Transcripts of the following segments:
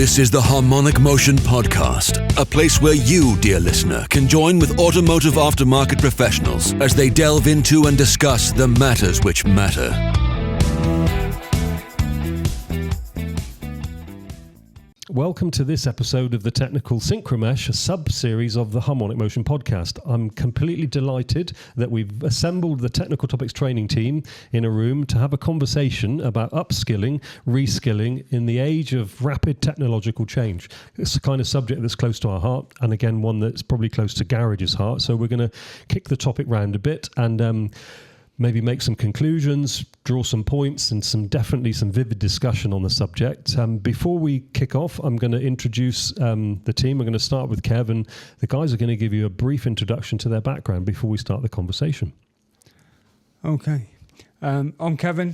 This is the Harmonic Motion Podcast, a place where you, dear listener, can join with automotive aftermarket professionals as they delve into and discuss the matters which matter. Welcome to this episode of the Technical Synchromesh, a sub-series of the Harmonic Motion Podcast. I'm completely delighted that we've assembled the Technical Topics training team in a room to have a conversation about upskilling, reskilling in the age of rapid technological change. It's a kind of subject that's close to our heart, and again, one that's probably close to Garage's heart. So we're going to kick the topic round a bit and maybe make some conclusions, draw some points, and definitely some vivid discussion on the subject. Before we kick off, I'm going to introduce the team. I'm going to start with Kev, and the guys are going to give you a brief introduction to their background before we start the conversation. Okay. I'm Kevin,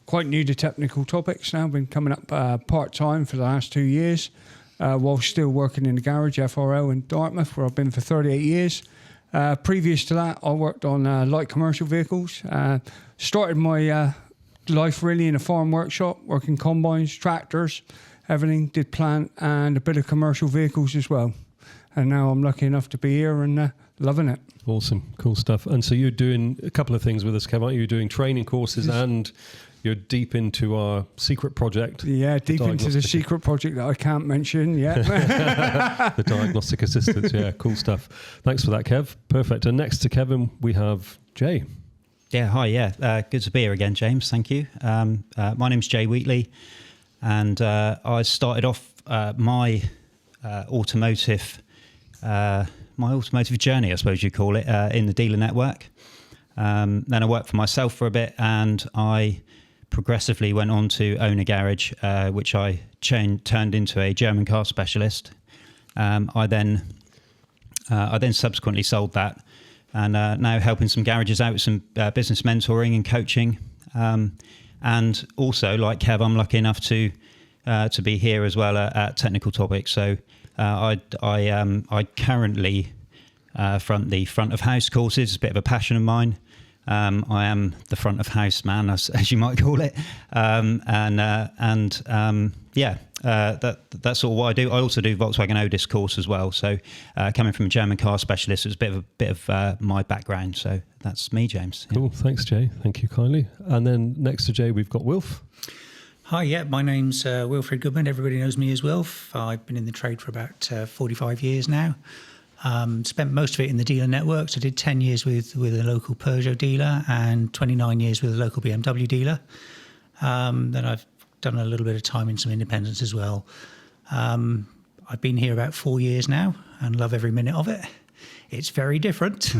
quite new to Technical Topics now. Been coming up part-time for the last 2 years, while still working in the garage, FRL in Dartmouth, where I've been for 38 years. Previous to that, I worked on light commercial vehicles. Started my life really in a farm workshop, working combines, tractors, everything. Did plant and a bit of commercial vehicles as well. And now I'm lucky enough to be here and loving it. Awesome, cool stuff. And so you're doing a couple of things with us, Kev, aren't you? You're doing training courses and you're deep into our secret project. Yeah, deep into the secret project that I can't mention yet. The Diagnostic Assistance, yeah, cool stuff. Thanks for that, Kev. Perfect. And next to Kevin, we have Jay. Yeah, hi, yeah. Good to be here again, James. Thank you. My name's Jay Wheatley, and I started off my automotive journey, I suppose you call it, in the dealer network. Then I worked for myself for a bit, and I progressively went on to own a garage, which I turned into a German car specialist. I then subsequently sold that, and now helping some garages out with some business mentoring and coaching. And also, like Kev, I'm lucky enough to be here as well at Technical Topics. So I currently front the front of house courses. It's a bit of a passion of mine. I am the front of house man, as you might call it, that's all what I do. I also do Volkswagen Otis course as well. So coming from a German car specialist, it's a bit of my background. So that's me, James. Cool, thanks, Jay. Thank you kindly. And then next to Jay, we've got Wilf. Hi, yeah, my name's Wilfred Goodman. Everybody knows me as Wilf. I've been in the trade for about 45 years now. Spent most of it in the dealer network. So I did 10 years with a local Peugeot dealer and 29 years with a local BMW dealer. Then I've done a little bit of time in some independents as well. I've been here about 4 years now and love every minute of it. It's very different,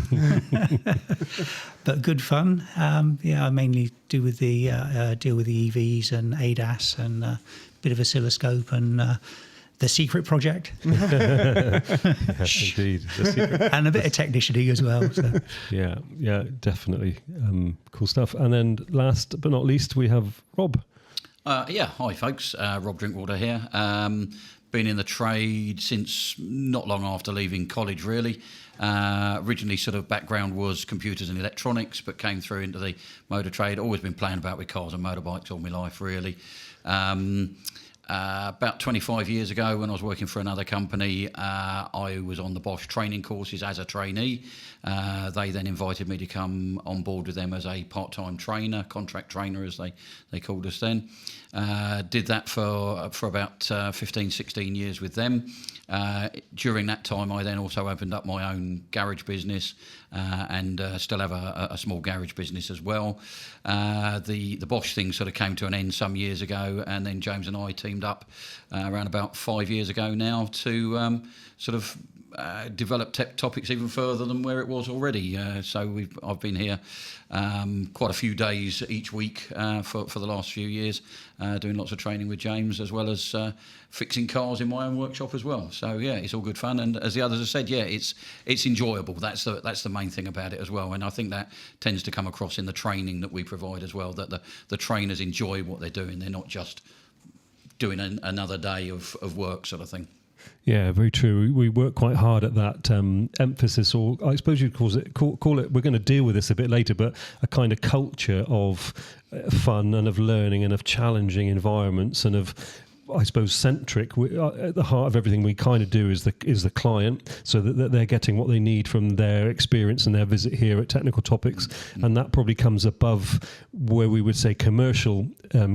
but good fun. I mainly deal with the EVs and ADAS and a bit of oscilloscope and the secret project. Yes, indeed. The secret. And a bit of technicianing as well. So. Yeah, definitely. Cool stuff. And then last but not least, we have Rob. Hi folks, Rob Drinkwater here. Been in the trade since not long after leaving college, really. Originally sort of background was computers and electronics, but came through into the motor trade. Always been playing about with cars and motorbikes all my life, really. About 25 years ago, when I was working for another company, I was on the Bosch training courses as a trainee. They then invited me to come on board with them as a part-time trainer, contract trainer as they called us then. Did that for about 15, 16 years with them. During that time, I then also opened up my own garage business and still have a small garage business as well. The Bosch thing sort of came to an end some years ago, and then James and I teamed up around about 5 years ago now to develop tech topics even further than where it was already. So I've been here quite a few days each week for the last few years, doing lots of training with James, as well as fixing cars in my own workshop as well. So yeah, it's all good fun, and as the others have said, yeah, it's enjoyable. That's the main thing about it as well, and I think that tends to come across in the training that we provide as well. That the trainers enjoy what they're doing. They're not just doing another day of work sort of thing. Yeah, very true. We work quite hard at that emphasis, or I suppose you'd call it, we're going to deal with this a bit later, but a kind of culture of fun and of learning and of challenging environments and of I suppose, centric. At the heart of everything we kind of do is the client, so that they're getting what they need from their experience and their visit here at Technical Topics, and that probably comes above where we would say commercial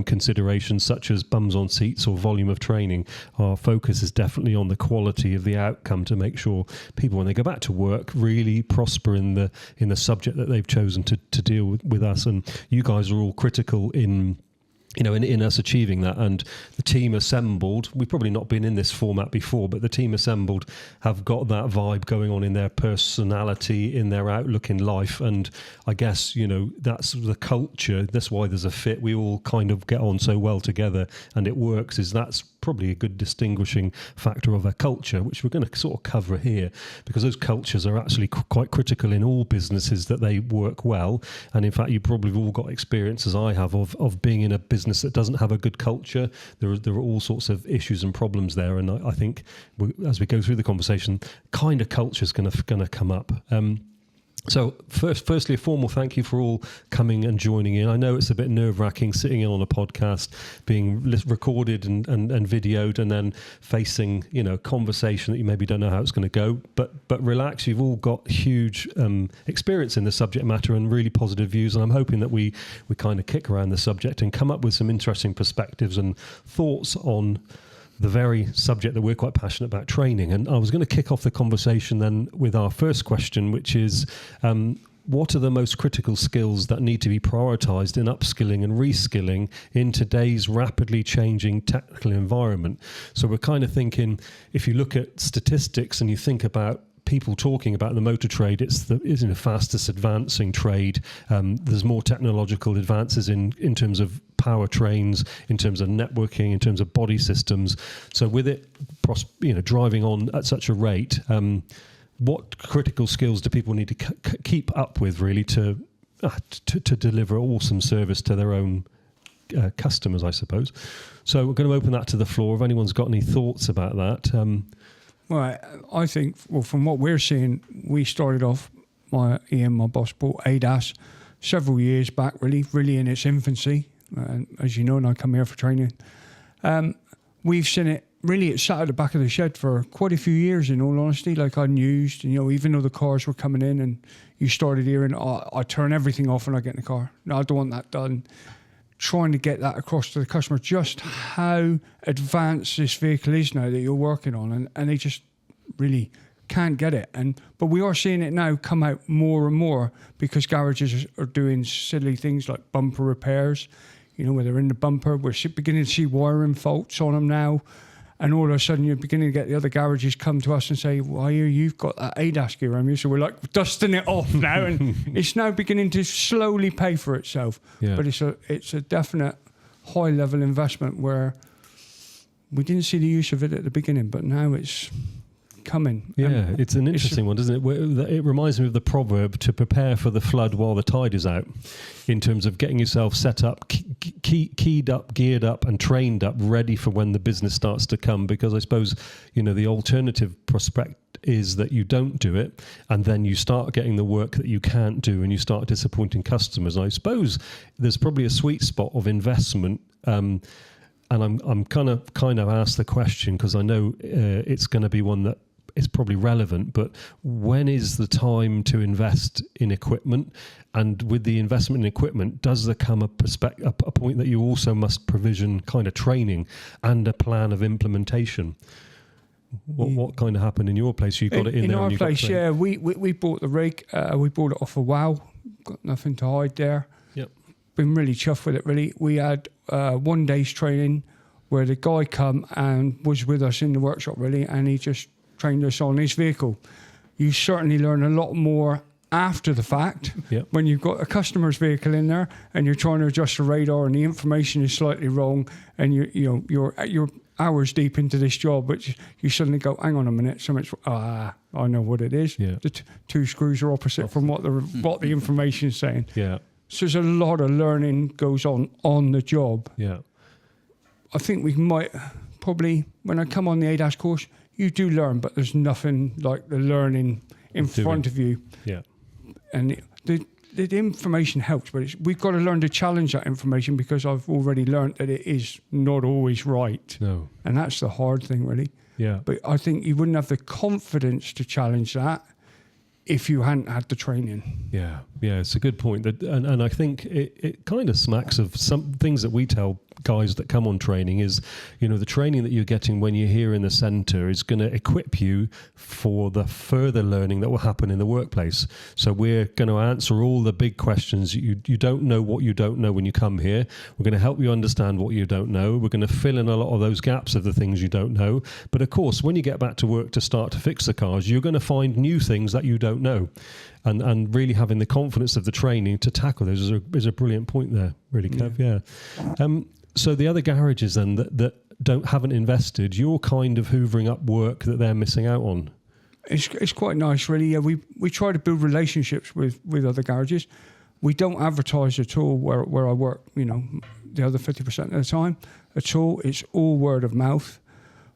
considerations such as bums on seats or volume of training. Our focus is definitely on the quality of the outcome to make sure people, when they go back to work, really prosper in the subject that they've chosen to deal with us. And you guys are all critical in us achieving that. And the team assembled, we've probably not been in this format before, but the team assembled have got that vibe going on in their personality, in their outlook in life. And I guess, that's the culture. That's why there's a fit. We all kind of get on so well together and it works. That's probably a good distinguishing factor of a culture, which we're going to sort of cover here, because those cultures are actually quite critical in all businesses, that they work well. And in fact, you probably have all got experience, as I have, of being in a business that doesn't have a good culture. There are all sorts of issues and problems there, and I think as we go through the conversation, kind of culture is going to come up. So firstly, a formal thank you for all coming and joining in. I know it's a bit nerve-wracking sitting in on a podcast, being recorded and videoed, and then facing, conversation that you maybe don't know how it's going to go. But relax, you've all got huge experience in the subject matter and really positive views. And I'm hoping that we kind of kick around the subject and come up with some interesting perspectives and thoughts on the very subject that we're quite passionate about, training. And I was going to kick off the conversation then with our first question, which is, what are the most critical skills that need to be prioritised in upskilling and reskilling in today's rapidly changing technical environment? So we're kind of thinking, if you look at statistics and you think about people talking about the motor trade, it's the fastest advancing trade. There's more technological advances in terms of powertrains, in terms of networking, in terms of body systems. So with it, driving on at such a rate, what critical skills do people need to keep up with, really, to deliver awesome service to their own customers, I suppose? So we're going to open that to the floor. If anyone's got any thoughts about that. Well, I think, from what we're seeing, we started off, my boss bought ADAS several years back, really in its infancy. As you know, and I come here for training. We've seen it, really, it sat at the back of the shed for quite a few years, in all honesty, like unused. Even though the cars were coming in and you started hearing, I turn everything off when I get in the car. No, I don't want that done. Trying to get that across to the customer, just how advanced this vehicle is now that you're working on, and they just really can't get it. But we are seeing it now come out more and more, because garages are doing silly things like bumper repairs, where they're in the bumper. We're beginning to see wiring faults on them now, and all of a sudden you're beginning to get the other garages come to us and say, well, you've got that ADAS gear on you. So we're like dusting it off now, and it's now beginning to slowly pay for itself. Yeah. But it's a definite high level investment where we didn't see the use of it at the beginning, but now it's coming. Yeah, it's an interesting one, doesn't it? It reminds me of the proverb, to prepare for the flood while the tide is out, in terms of getting yourself set up, keyed up, geared up and trained up, ready for when the business starts to come. Because I suppose, the alternative prospect is that you don't do it, and then you start getting the work that you can't do, and you start disappointing customers. And I suppose there's probably a sweet spot of investment, and I'm kind of asked the question, because I know it's going to be one that is probably relevant, but when is the time to invest in equipment? And with the investment in equipment, does there come a point that you also must provision kind of training and a plan of implementation? What kind of happened in your place? You got it in there. In our place, yeah, we bought the rig. We bought it off of WOW. Got nothing to hide there. Yep. Been really chuffed with it. Really, we had 1 day's training where the guy come and was with us in the workshop, really, and he just trained us on his vehicle. You certainly learn a lot more after the fact. Yep. When you've got a customer's vehicle in there and you're trying to adjust the radar and the information is slightly wrong, and you're hours deep into this job, but you suddenly go, hang on a minute, I know what it is. Yeah. The two screws are opposite from what the information is saying. Yeah. So there's a lot of learning goes on the job. Yeah. I think we might probably, when I come on the ADAS course, you do learn, but there's nothing like the learning in front of you. Yeah. And the the information helps, but we've got to learn to challenge that information, because I've already learned that it is not always right. No. And that's the hard thing, really. Yeah. But I think you wouldn't have the confidence to challenge that if you hadn't had the training. Yeah, it's a good point. And I think it kind of smacks of some things that we tell guys that come on training is, the training that you're getting when you're here in the centre is going to equip you for the further learning that will happen in the workplace. So we're going to answer all the big questions. You don't know what you don't know when you come here. We're going to help you understand what you don't know. We're going to fill in a lot of those gaps of the things you don't know. But of course, when you get back to work to start to fix the cars, you're going to find new things that you don't know. And really having the confidence of the training to tackle those is a brilliant point there, really, Kev. Yeah. So the other garages then that haven't invested, you're kind of hoovering up work that they're missing out on. It's quite nice, really. Yeah, we try to build relationships with other garages. We don't advertise at all where I work, the other 50% of the time at all. It's all word of mouth.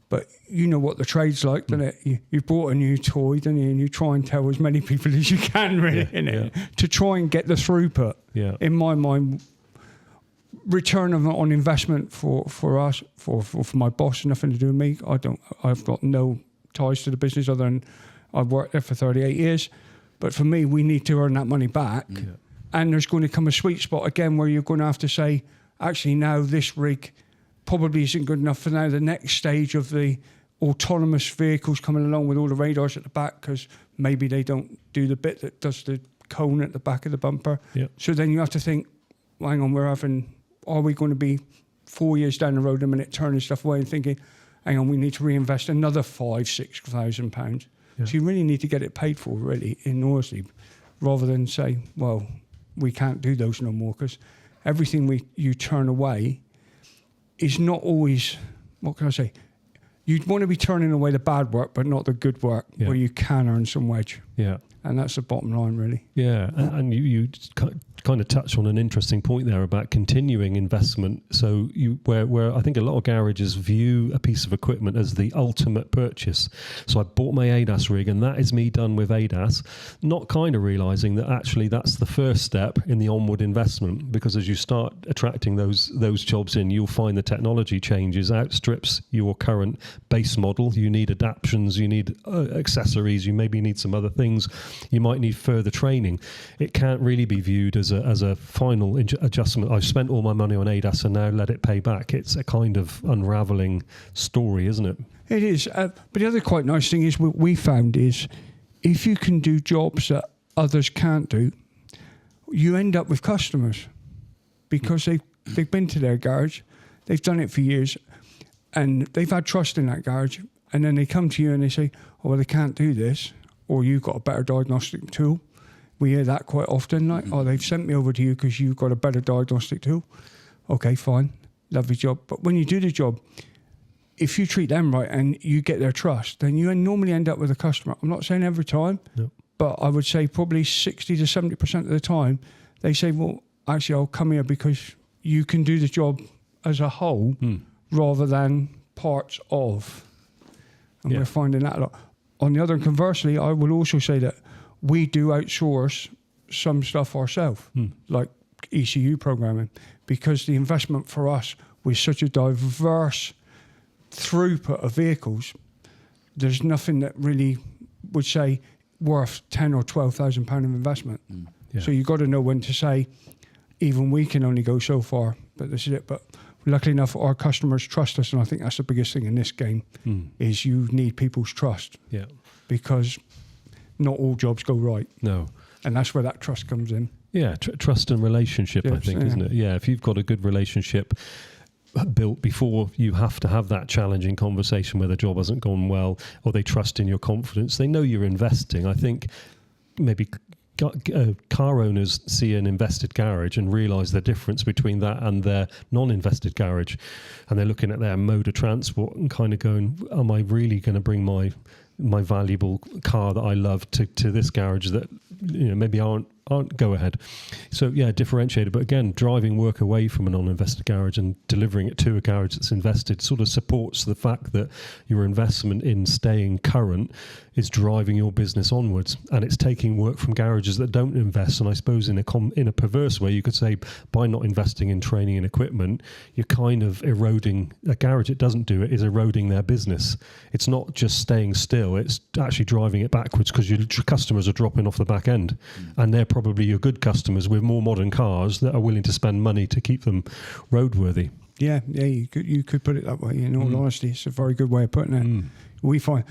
But you know what the trade's like, don't it? You bought a new toy, don't you? And you try and tell as many people as you can, really, to try and get the throughput. Yeah. In my mind, return on investment for us, for my boss, nothing to do with me. I've got no ties to the business other than I've worked there for 38 years. But for me, we need to earn that money back. Yeah. And there's going to come a sweet spot again where you're going to have to say, actually, now this rig probably isn't good enough for now. The next stage of the autonomous vehicles coming along with all the radars at the back, because maybe they don't do the bit that does the cone at the back of the bumper. Yep. So then you have to think, well, hang on, are we going to be 4 years down the road in a minute turning stuff away and thinking, hang on, we need to reinvest another £5,000-6,000. Yeah. So you really need to get it paid for, really, in honesty, rather than say, well, we can't do those no more, because everything you turn away is not always, what can I say? You'd want to be turning away the bad work, but not the good work, where you can earn some wedge. Yeah. And that's the bottom line, really. Yeah. And you kind of touched on an interesting point there about continuing investment. So where I think a lot of garages view a piece of equipment as the ultimate purchase. So I bought my ADAS rig and that is me done with ADAS, not kind of realizing that actually that's the first step in the onward investment, because as you start attracting those jobs in, you'll find the technology changes, outstrips your current base model. You need adaptions, you need accessories, you maybe need some other things, you might need further training. It can't really be viewed as a final adjustment. I've spent all my money on ADAS and now let it pay back. It's a kind of unraveling story, isn't it? It is. But the other quite nice thing is what we found is if you can do jobs that others can't do, you end up with customers because they've been to their garage, they've done it for years, and they've had trust in that garage, and then they come to you and they say, oh, well, they can't do this, or you've got a better diagnostic tool. We hear that quite often, like, oh, they've sent me over to you because you've got a better diagnostic tool. Okay, fine, lovely job. But when you do the job, if you treat them right and you get their trust, then you normally end up with a customer. I'm not saying every time, but I would say probably 60 to 70% of the time, they say, well, actually, I'll come here because you can do the job as a whole rather than parts of. And we're finding that a lot. On the other hand, conversely, I will also say that we do outsource some stuff ourselves, like ECU programming, because the investment for us with such a diverse throughput of vehicles, there's nothing that really would say worth £10,000 or £12,000 of investment. So you've got to know when to say, even we can only go so far, but this is it. But luckily enough, our customers trust us, and I think that's the biggest thing in this game, is you need people's trust. Yeah. Because not all jobs go right. No. And that's where that trust comes in. Yeah, trust and relationship, I think, isn't it? Yeah, if you've got a good relationship built before you have to have that challenging conversation where the job hasn't gone well, or they trust in your confidence, they know you're investing. I think maybe car owners see an invested garage and realise the difference between that and their non-invested garage, and they're looking at their mode of transport and kind of going, am I really going to bring my valuable car that I love to this garage that maybe aren't go ahead. So differentiated. But again, driving work away from a non-invested garage and delivering it to a garage that's invested sort of supports the fact that your investment in staying current is driving your business onwards, and it's taking work from garages that don't invest. And I suppose in a perverse way, you could say by not investing in training and equipment, you're kind of eroding a garage that doesn't do it is eroding their business. It's not just staying still; it's actually driving it backwards because your customers are dropping off the back end, and they're probably your good customers with more modern cars that are willing to spend money to keep them roadworthy. Yeah, you could put it that way. In all honesty, it's a very good way of putting it. We find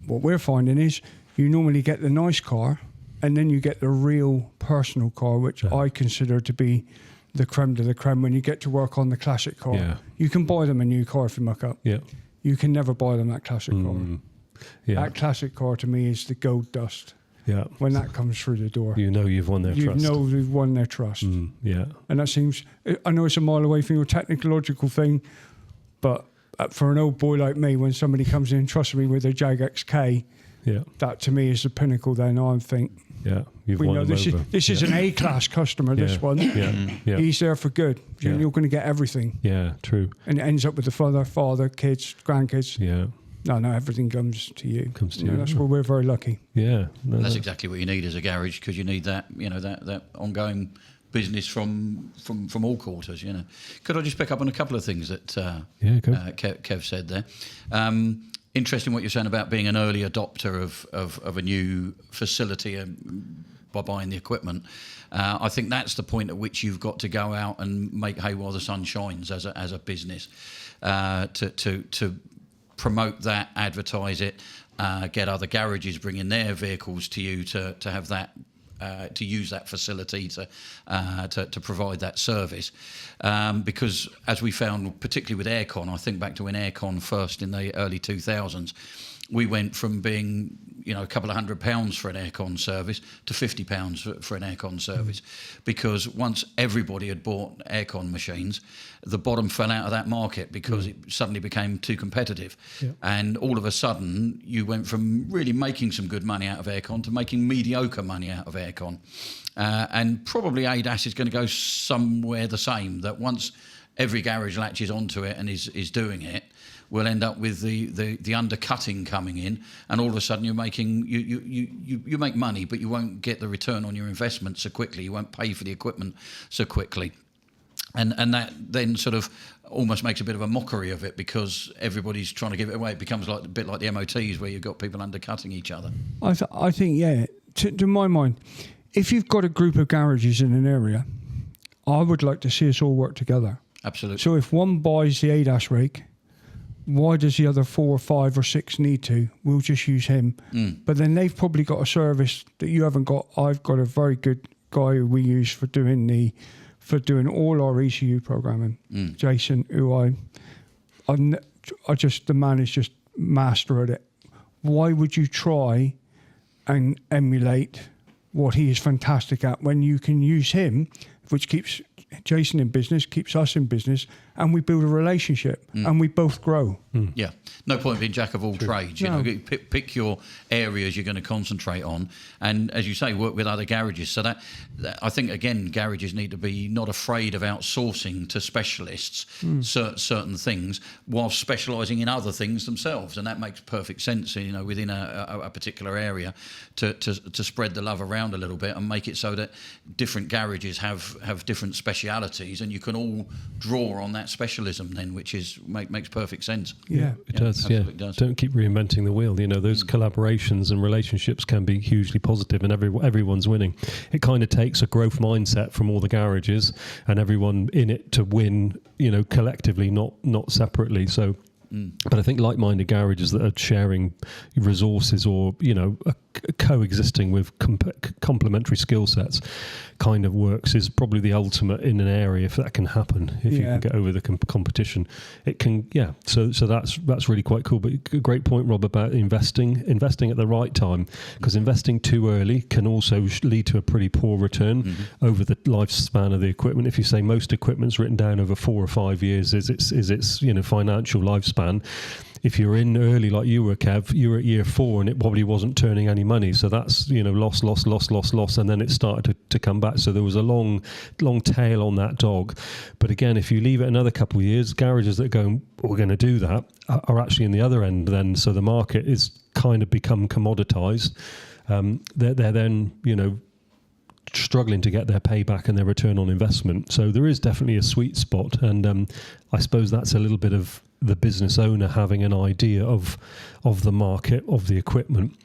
what we're finding is you normally get the nice car, and then you get the real personal car, which I consider to be the creme de la creme. When you get to work on the classic car, you can buy them a new car if you muck up. Yeah, you can never buy them that classic car. Yeah, that classic car to me is the gold dust. Yeah, when that comes through the door, you know you've won their trust. You know you've won their trust. Yeah, and that seems. I know it's a mile away from your technological thing, but for an old boy like me, when somebody comes in and trusts me with a Jag XK, that to me is the pinnacle. Then I think, you've won them over. This is an A-class customer. This one, he's there for good. You're going to get everything. Yeah, true. And it ends up with the father, kids, grandkids. Yeah. No, everything comes to you. That's where we're very lucky. Yeah, that's exactly what you need as a garage, because you need that, that ongoing business from all quarters. Could I just pick up on a couple of things that Kev said there? Interesting what you're saying about being an early adopter of a new facility by buying the equipment. I think that's the point at which you've got to go out and make hay while the sun shines as a business, to promote that, advertise it, get other garages bringing their vehicles to you to have that, to use that facility to provide that service. Because as we found, particularly with aircon, I think back to when aircon first in the early 2000s, we went from being, a couple of £100 for an aircon service to £50 for an aircon service, because once everybody had bought aircon machines, the bottom fell out of that market because it suddenly became too competitive. And all of a sudden, you went from really making some good money out of aircon to making mediocre money out of aircon. And probably ADAS is going to go somewhere the same, that once every garage latches onto it and is doing it, we'll end up with the undercutting coming in, and all of a sudden you're making you make money, but you won't get the return on your investment so quickly. You won't pay for the equipment so quickly, and that then sort of almost makes a bit of a mockery of it, because everybody's trying to give it away. It becomes a bit like the MOTs, where you've got people undercutting each other. I think to my mind, if you've got a group of garages in an area, I would like to see us all work together. Absolutely. So if one buys the ADAS rake, why does the other 4 or 5 or 6 need to? We'll just use him. But then they've probably got a service that you haven't got. I've got a very good guy who we use for doing all our ECU programming. Jason, who the man is just master at it. Why would you try and emulate what he is fantastic at when you can use him, which keeps Jason in business, keeps us in business, and we build a relationship and we both grow. Yeah, no point being jack of all trades. Pick your areas you're going to concentrate on, and as you say, work with other garages. So that I think, again, garages need to be not afraid of outsourcing to specialists certain things, whilst specialising in other things themselves, and that makes perfect sense. Within a particular area, to spread the love around a little bit and make it so that different garages have different specialities, and you can all draw on that specialism then, which makes perfect sense. Yeah, it does. Yeah, does. Don't keep reinventing the wheel. Those collaborations and relationships can be hugely positive, and everyone's winning. It kind of takes a growth mindset from all the garages and everyone in it to win. Collectively, not separately. So. But I think like-minded garages that are sharing resources or, coexisting with complementary skill sets kind of works is probably the ultimate in an area, if that can happen, if you can get over the competition. It can, so that's really quite cool. But a great point, Rob, about investing at the right time, because investing too early can also lead to a pretty poor return over the lifespan of the equipment. If you say most equipment's written down over 4 or 5 years is its financial lifespan, if you're in early like you were, Kev, you were at year 4 and it probably wasn't turning any money. So that's, loss, and then it started to come back. So there was a long tail on that dog. But again, if you leave it another couple of years, garages that go, we're going to do that, are actually in the other end then. So the market is kind of become commoditized. They're then, struggling to get their payback and their return on investment. So there is definitely a sweet spot. And I suppose that's a little bit of the business owner having an idea of the market, of the equipment.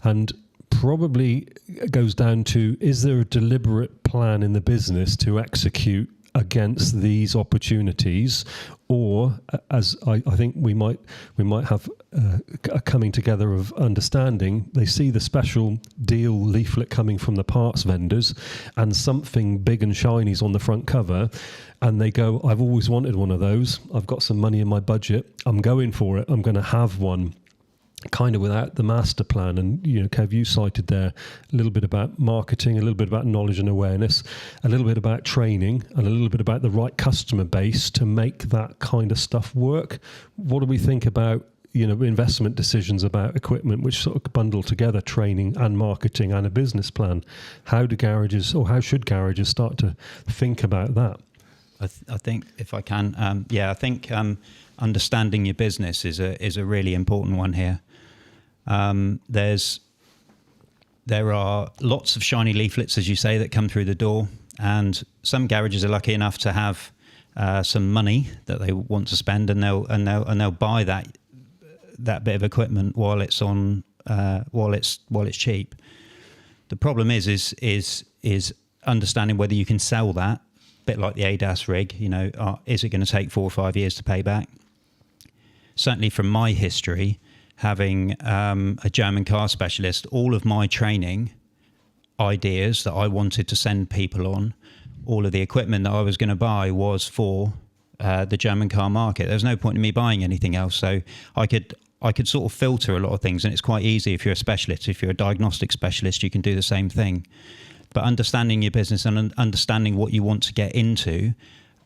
And probably goes down to, is there a deliberate plan in the business to execute against these opportunities, or as I think we might have a coming together of understanding. They see the special deal leaflet coming from the parts vendors and something big and shiny's on the front cover, and they go, I've always wanted one of those, I've got some money in my budget, I'm going for it, I'm going to have one. Kind of without the master plan. And Kev, you cited there a little bit about marketing, a little bit about knowledge and awareness, a little bit about training, and a little bit about the right customer base to make that kind of stuff work. What do we think about investment decisions about equipment, which sort of bundle together training and marketing and a business plan? How should garages start to think about that? I think, if I can, I think understanding your business is a really important one here. There are lots of shiny leaflets, as you say, that come through the door, and some garages are lucky enough to have some money that they want to spend, and they'll buy that bit of equipment while it's cheap. The problem is understanding whether you can sell that. Bit like the ADAS rig, is it going to take 4 or 5 years to pay back? Certainly from my history, having a German car specialist, all of my training ideas that I wanted to send people on, all of the equipment that I was going to buy was for the German car market. There's no point in me buying anything else. So I could sort of filter a lot of things, and it's quite easy if you're a specialist. If you're a diagnostic specialist, you can do the same thing. But understanding your business and understanding what you want to get into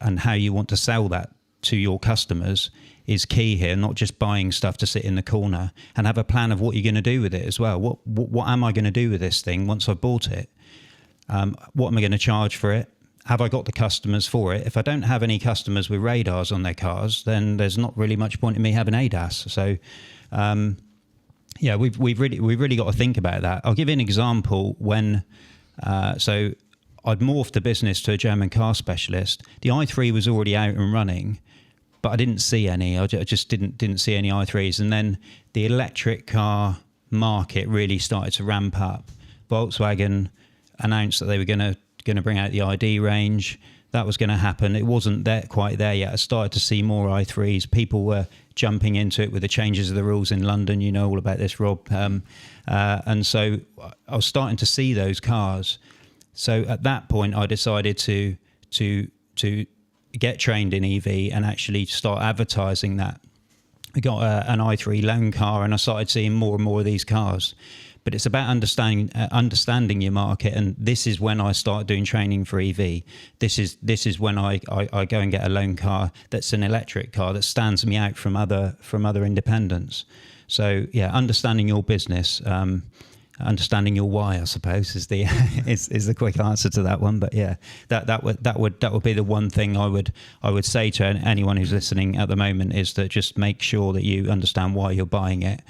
and how you want to sell that to your customers is key here, not just buying stuff to sit in the corner, and have a plan of what you're going to do with it as well. What am I going to do with this thing once I've bought it? What am I going to charge for it? Have I got the customers for it? If I don't have any customers with radars on their cars, then there's not really much point in me having ADAS. So, we've really got to think about that. I'll give you an example when. So I'd morphed the business to a German car specialist. The i3 was already out and running, but I didn't see any. I just didn't see any i3s. And then the electric car market really started to ramp up. Volkswagen announced that they were going to bring out the ID range. That was going to happen. It wasn't quite there yet. I started to see more i3s. People were jumping into it with the changes of the rules in London. You know all about this, Rob. And so I was starting to see those cars. So at that point, I decided to get trained in EV and actually start advertising that. I got an i3 loan car, and I started seeing more and more of these cars. But it's about understanding your market, and this is when I start doing training for EV. This is when I go and get a loan car that's an electric car that stands me out from other independents. So understanding your business, understanding your why, I suppose, is the is the quick answer to that one. But that would be the one thing I would say to anyone who's listening at the moment, is that just make sure that you understand why you're buying it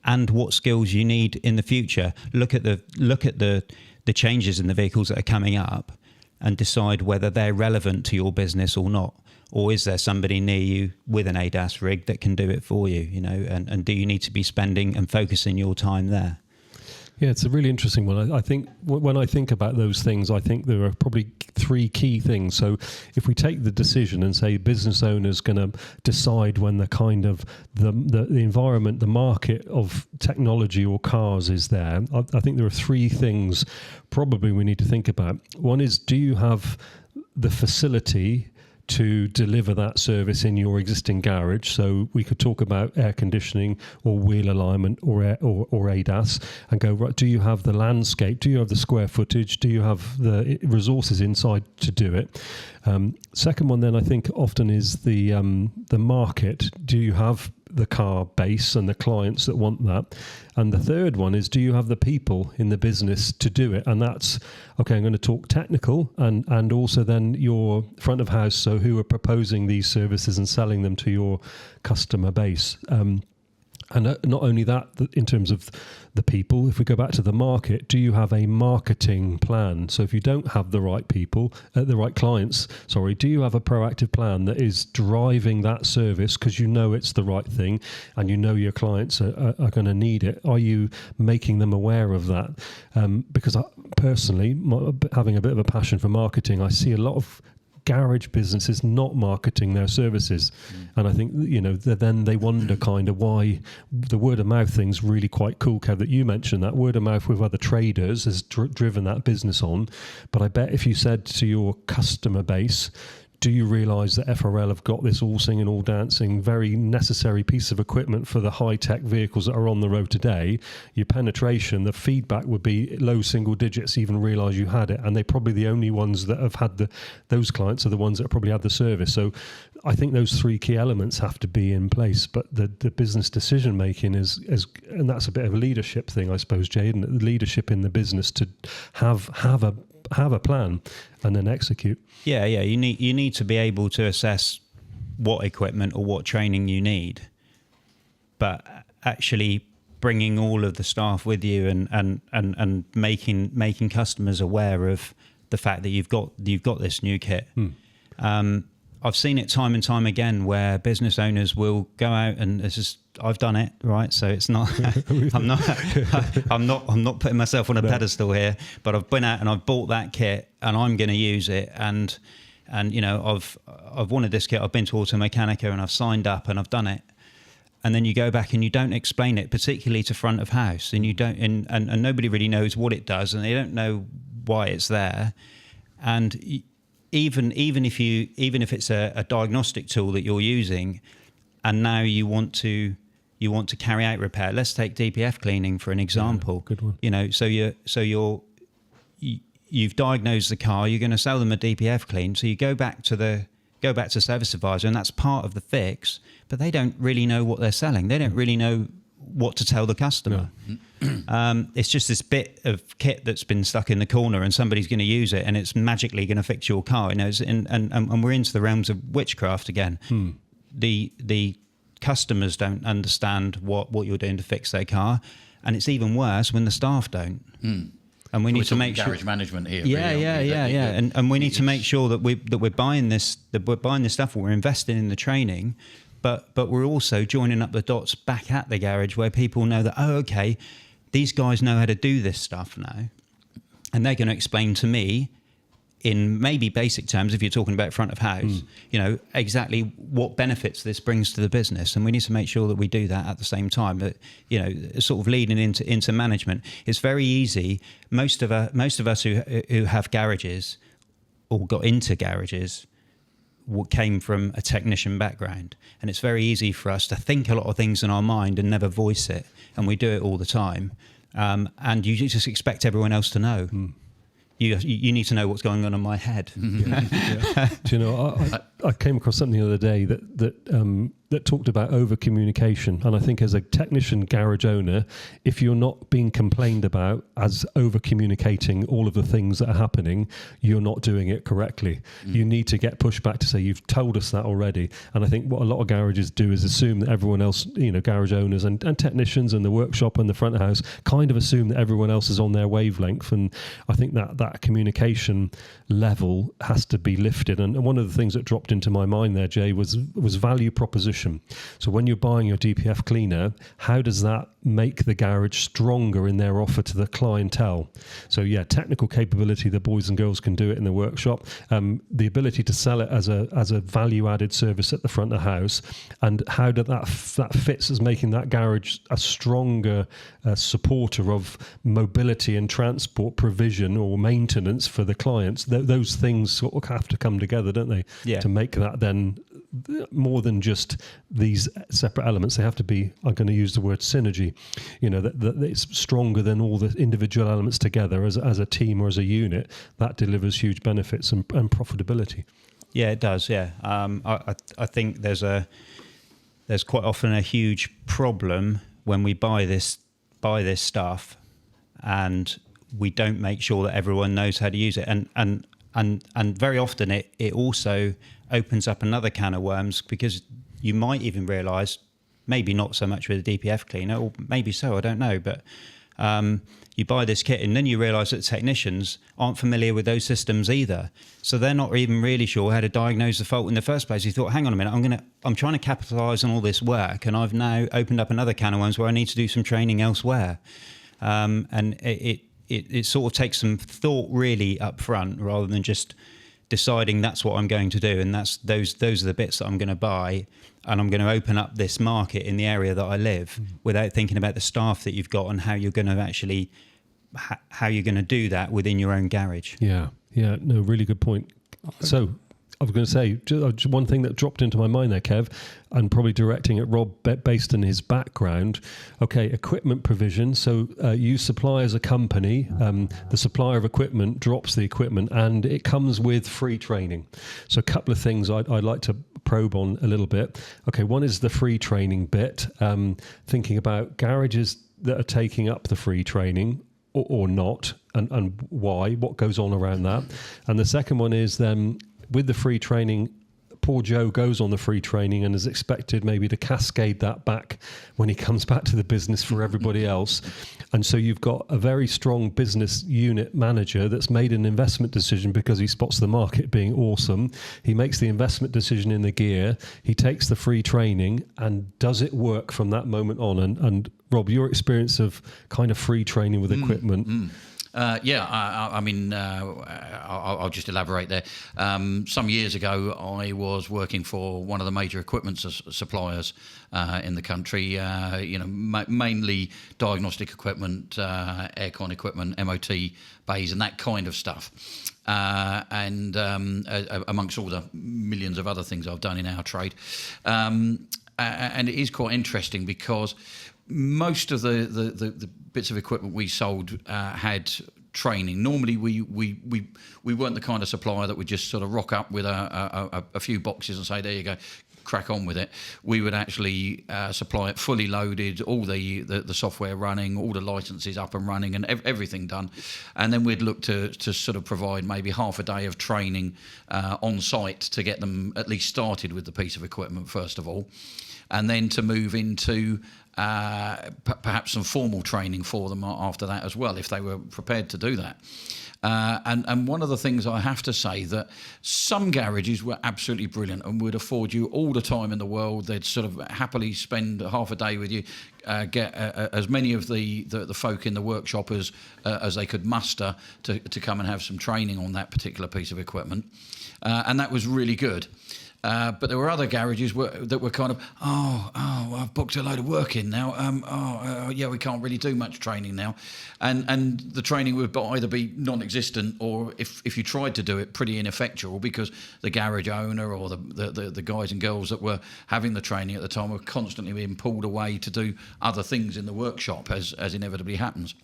and what skills you need in the future. Look at the changes in the vehicles that are coming up and decide whether they're relevant to your business or not. Or is there somebody near you with an ADAS rig that can do it for you, and do you need to be spending and focusing your time there? Yeah, it's a really interesting one. I think when I think about those things, I think there are probably 3 key things. So if we take the decision and say business owners going to decide when the kind of the environment, the market of technology or cars is there, I think there are 3 things probably we need to think about. One is, do you have the facility to deliver that service in your existing garage? So we could talk about air conditioning or wheel alignment or ADAS, and go, right, do you have the landscape? Do you have the square footage? Do you have the resources inside to do it? Second one then, I think often is the market. Do you have the car base and the clients that want that? And the third one is, do you have the people in the business to do it? And that's, okay, I'm going to talk technical and also then your front of house, so who are proposing these services and selling them to your customer base. And not only that, in terms of the people, if we go back to the market, do you have a marketing plan? So if you don't have the right people, the right clients, do you have a proactive plan that is driving that service because you know it's the right thing and you know your clients are going to need it? Are you making them aware of that? Because I, personally, having a bit of a passion for marketing, I see a lot of garage businesses not marketing their services, and I think then they wonder kind of why the word of mouth thing's really quite cool, Kev, that you mentioned. That word of mouth with other traders has driven that business on. But I bet if you said to your customer base, do you realise that FRL have got this all singing, all dancing, very necessary piece of equipment for the high-tech vehicles that are on the road today? Your penetration, the feedback would be low single digits, even realise you had it. And they're probably the only ones that have had those clients are the ones that probably had the service. So I think those three key elements have to be in place. But the business decision-making is, and that's a bit of a leadership thing, I suppose, Jay, isn't it? The leadership in the business to have a plan and then execute. Yeah. You need to be able to assess what equipment or what training you need, but actually bringing all of the staff with you and making customers aware of the fact that you've got this new kit. I've seen it time and time again where business owners will go out, and this is, I've done it, right? So it's not, I'm not putting myself on a pedestal here, but I've been out and I've bought that kit and I'm going to use it. And I've wanted this kit. I've been to Automechanica and I've signed up and I've done it. And then you go back and you don't explain it, particularly to front of house, and you don't, and nobody really knows what it does, and they don't know why it's there. And even if it's a diagnostic tool that you're using, and now you want to carry out repair. Let's take DPF cleaning for an example. Yeah, good one. You've diagnosed the car. You're going to sell them a DPF clean. So you go back to service advisor, and that's part of the fix. But they don't really know what they're selling. They don't really know what to tell the customer. No. It's just this bit of kit that's been stuck in the corner, and somebody's going to use it, and it's magically going to fix your car. And we're into the realms of witchcraft again. The customers don't understand what you're doing to fix their car, and it's even worse when the staff don't. And we need to make sure garage management here. And we need to make sure that we're buying this stuff, we're investing in the training. But we're also joining up the dots back at the garage where people know that, oh, okay, these guys know how to do this stuff now. And they're going to explain to me in maybe basic terms, if you're talking about front of house, exactly what benefits this brings to the business. And we need to make sure that we do that at the same time. But, sort of leading into management, it's very easy. Most of us who have garages or got into garages came from a technician background, and it's very easy for us to think a lot of things in our mind and never voice it, and we do it all the time, and you just expect everyone else to know. You need to know what's going on in my head. Do you know, I came across something the other day that talked about over communication, and I think as a technician garage owner, if you're not being complained about as over communicating all of the things that are happening, you're not doing it correctly. You need to get pushback to say, you've told us that already. And I think what a lot of garages do is assume that everyone else, garage owners and technicians and the workshop and the front of house kind of assume that everyone else is on their wavelength. And I think that communication level has to be lifted. And one of the things that dropped into my mind there, Jay, was value proposition. So when you're buying your DPF cleaner, how does that make the garage stronger in their offer to the clientele? So technical capability, the boys and girls can do it in the workshop. The ability to sell it as a value-added service at the front of the house, and how that fits as making that garage a stronger supporter of mobility and transport provision or maintenance for the clients. Those things sort of have to come together, don't they? Yeah. To make that then more than just these separate elements. They have to be, I'm going to use the word synergy, that it's stronger than all the individual elements together as a team or as a unit. That delivers huge benefits and profitability. Yeah, it does. Yeah. I think there's there's quite often a huge problem when we buy this stuff and we don't make sure that everyone knows how to use it. And very often it also opens up another can of worms, because you might even realise, maybe not so much with a DPF cleaner, or maybe so, I don't know, but you buy this kit and then you realise that technicians aren't familiar with those systems either. So they're not even really sure how to diagnose the fault in the first place. You thought, hang on a minute, I'm trying to capitalise on all this work, and I've now opened up another can of worms where I need to do some training elsewhere. And it sort of takes some thought really up front, rather than just deciding that's what I'm going to do, and those are the bits that I'm going to buy, and I'm going to open up this market in the area that I live, without thinking about the staff that you've got and how you're going to actually how you're going to do that within your own garage. Yeah, no, really good point. So I was going to say, just one thing that dropped into my mind there, Kev, and probably directing at Rob based on his background. Okay, equipment provision. So you supply as a company, the supplier of equipment drops the equipment, and it comes with free training. So a couple of things I'd like to probe on a little bit. Okay, one is the free training bit, thinking about garages that are taking up the free training or not, and why, what goes on around that. And the second one is with the free training, poor Joe goes on the free training and is expected maybe to cascade that back when he comes back to the business for everybody else. And so you've got a very strong business unit manager that's made an investment decision because he spots the market being awesome. He makes the investment decision in the gear. He takes the free training, and does it work from that moment on? And Rob, your experience of kind of free training with equipment. I mean, I'll just elaborate there. Some years ago, I was working for one of the major equipment suppliers in the country. Mainly diagnostic equipment, aircon equipment, MOT bays, and that kind of stuff. And amongst all the millions of other things I've done in our trade, and it is quite interesting because most of the bits of equipment we sold had training. Normally, we weren't the kind of supplier that would just sort of rock up with a few boxes and say, "There you go, crack on with it." We would actually supply it fully loaded, all the software running, all the licenses up and running, and everything done. And then we'd look to sort of provide maybe half a day of training on site to get them at least started with the piece of equipment first of all, and then to move into perhaps some formal training for them after that as well, if they were prepared to do that. And one of the things I have to say, that some garages were absolutely brilliant and would afford you all the time in the world. They'd sort of happily spend half a day with you, get as many of the folk in the workshop as they could muster to come and have some training on that particular piece of equipment. And that was really good. But there were other garages that were kind of, I've booked a load of work in now. We can't really do much training now. And the training would either be non-existent, or if you tried to do it, pretty ineffectual, because the garage owner or the guys and girls that were having the training at the time were constantly being pulled away to do other things in the workshop, as inevitably happens.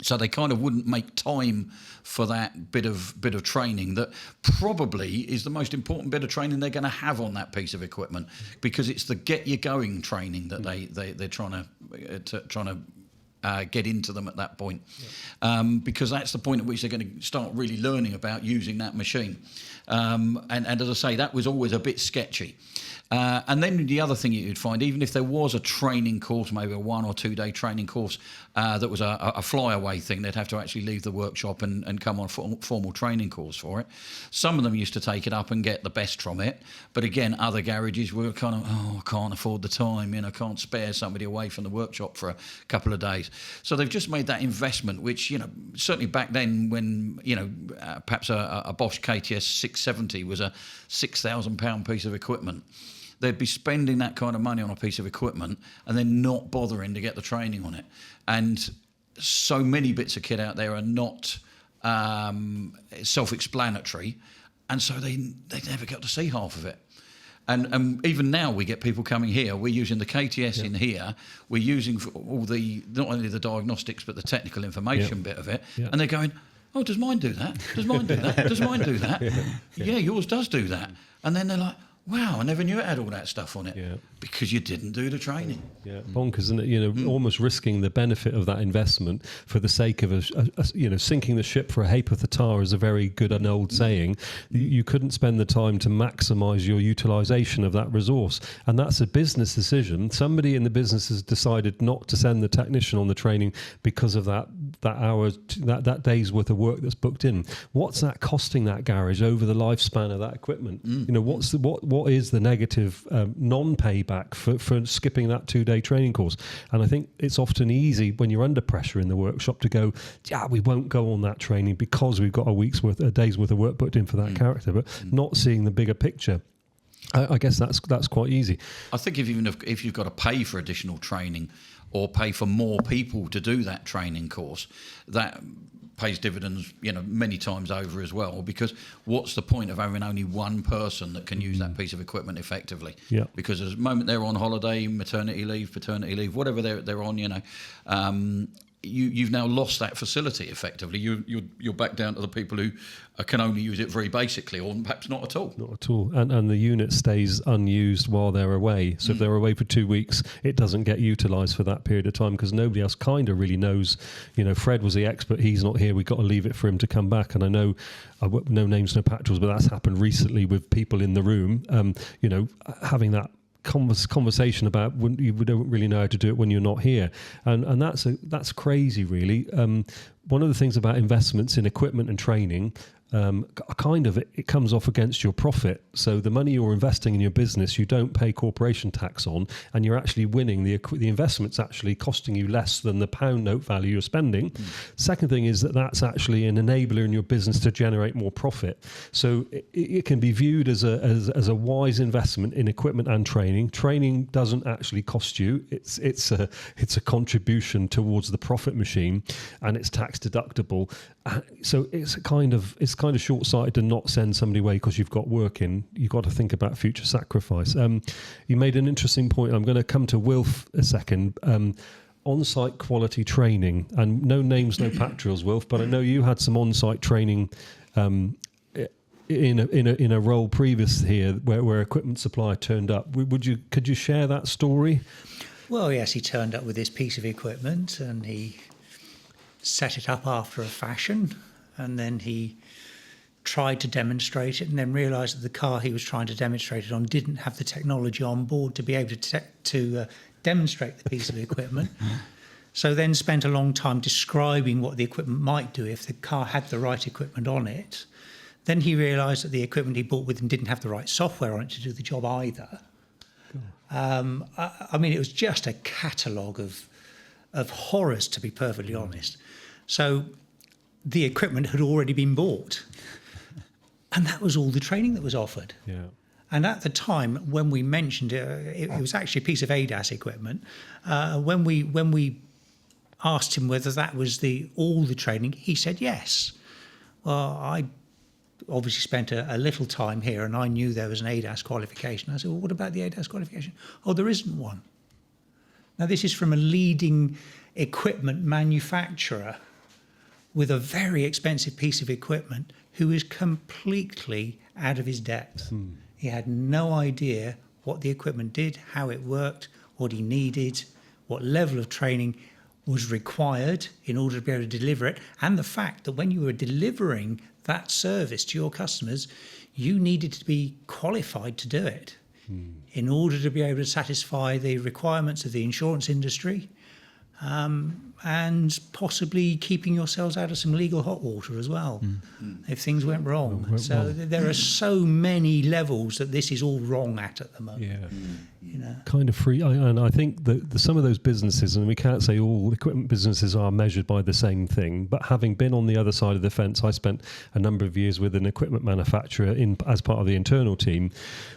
So they kind of wouldn't make time for that bit of training that probably is the most important bit of training they're going to have on that piece of equipment, because it's the get you going training that they're trying to get into them at that point, because that's the point at which they're going to start really learning about using that machine. And as I say, that was always a bit sketchy. And then the other thing you'd find, even if there was a training course, maybe a 1 or 2 day training course that was a flyaway thing, they'd have to actually leave the workshop and come on a formal training course for it. Some of them used to take it up and get the best from it. But again, other garages were kind of, I can't afford the time, can't spare somebody away from the workshop for a couple of days. So they've just made that investment, which, certainly back then when, perhaps a Bosch KTS 670 was a £6,000 piece of equipment. They'd be spending that kind of money on a piece of equipment and then not bothering to get the training on it. And so many bits of kit out there are not self-explanatory, and so they never got to see half of it. And even now we get people coming here. We're using the KTS in here. We're using all not only the diagnostics but the technical information bit of it, and they're going, "Oh, does mine do that? Does mine do that? Does mine do that? Yeah, yours does do that." And then they're like, wow, I never knew it had all that stuff on it. Yeah. Because you didn't do the training. Yeah, bonkers, isn't it? Almost risking the benefit of that investment for the sake of sinking the ship for a ha'porth of tar is a very good and old saying. You couldn't spend the time to maximise your utilisation of that resource, and that's a business decision. Somebody in the business has decided not to send the technician on the training because of that day's worth of work that's booked in. What's that costing that garage over the lifespan of that equipment? What is the negative non-payback for skipping that 2-day training course? And I think it's often easy when you're under pressure in the workshop to go, we won't go on that training because we've got a day's worth of work booked in for that character, but not seeing the bigger picture. I guess that's quite easy. I think if you've got to pay for additional training or pay for more people to do that training course, that pays dividends, many times over as well, because what's the point of having only one person that can use that piece of equipment effectively? Yeah. Because at the moment they're on holiday, maternity leave, paternity leave, whatever they're on, you've now lost that facility effectively. You're back down to the people who can only use it very basically, or perhaps not at all. Not at all. And the unit stays unused while they're away. So if they're away for 2 weeks, it doesn't get utilised for that period of time because nobody else kind of really knows. Fred was the expert. He's not here. We've got to leave it for him to come back. And I know, no names, no patrols, but that's happened recently with people in the room, having that conversation about you don't really know how to do it when you're not here, and that's crazy, really. One of the things about investments in equipment and training, it comes off against your profit. So the money you're investing in your business, you don't pay corporation tax on, and you're actually winning. The investment's actually costing you less than the pound note value you're spending. Second thing is that's actually an enabler in your business to generate more profit. So it can be viewed as a wise investment in equipment and training. Training doesn't actually cost you. It's a contribution towards the profit machine, and it's tax deductible. So it's kind of short-sighted to not send somebody away because you've got work in. You've got to think about future sacrifice. You made an interesting point. I'm going to come to Wilf a second. On-site quality training, and no names, no patrols, Wilf, but I know you had some on-site training in a role previous here where equipment supplier turned up. Could you share that story? Well, yes, he turned up with this piece of equipment and he set it up after a fashion, and then he tried to demonstrate it and then realised that the car he was trying to demonstrate it on didn't have the technology on board to be able to demonstrate the piece of equipment. So then spent a long time describing what the equipment might do if the car had the right equipment on it. Then he realised that the equipment he bought with him didn't have the right software on it to do the job either. It was just a catalogue of horrors, to be perfectly honest. So the equipment had already been bought, and that was all the training that was offered. Yeah. And at the time, when we mentioned it, it was actually a piece of ADAS equipment. When we asked him whether that was all the training, he said yes. Well, I obviously spent a little time here, and I knew there was an ADAS qualification. I said, well, what about the ADAS qualification? Oh, there isn't one. Now, this is from a leading equipment manufacturer with a very expensive piece of equipment who is completely out of his depth. He had no idea what the equipment did, how it worked, what he needed, what level of training was required in order to be able to deliver it, and the fact that when you were delivering that service to your customers, you needed to be qualified to do it in order to be able to satisfy the requirements of the insurance industry, and possibly keeping yourselves out of some legal hot water as well if things went wrong. There are so many levels that this is all wrong at the moment. Yeah. Kind of free. And I think that some of those businesses, and we can't say all equipment businesses are measured by the same thing, but having been on the other side of the fence, I spent a number of years with an equipment manufacturer as part of the internal team.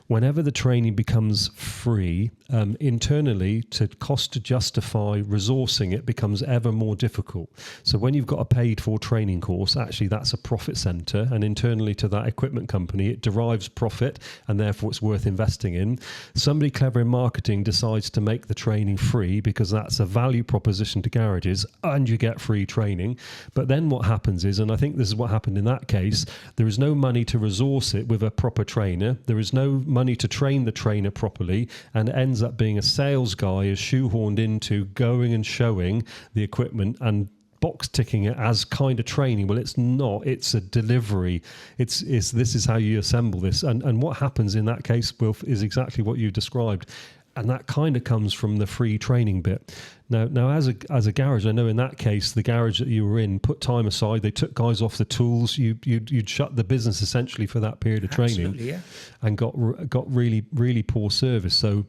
Whenever the training becomes free, internally, to justify resource resourcing it becomes ever more difficult. So when you've got a paid for training course, actually that's a profit center, and internally to that equipment company, it derives profit, and therefore it's worth investing in. Somebody clever in marketing decides to make the training free because that's a value proposition to garages, and you get free training. But then what happens is, and I think this is what happened in that case, there is no money to resource it with a proper trainer. There is no money to train the trainer properly, and it ends up being a sales guy is shoehorned into going and showing the equipment and box ticking it as kind of training. Well, it's not. It's a delivery. It's this is how you assemble this. And what happens in that case, Wilf, is exactly what you described. And that kind of comes from the free training bit. Now, as a garage, I know in that case, the garage that you were in put time aside. They took guys off the tools. You'd shut the business essentially for that period of training, Yeah. and got really, really poor service. So,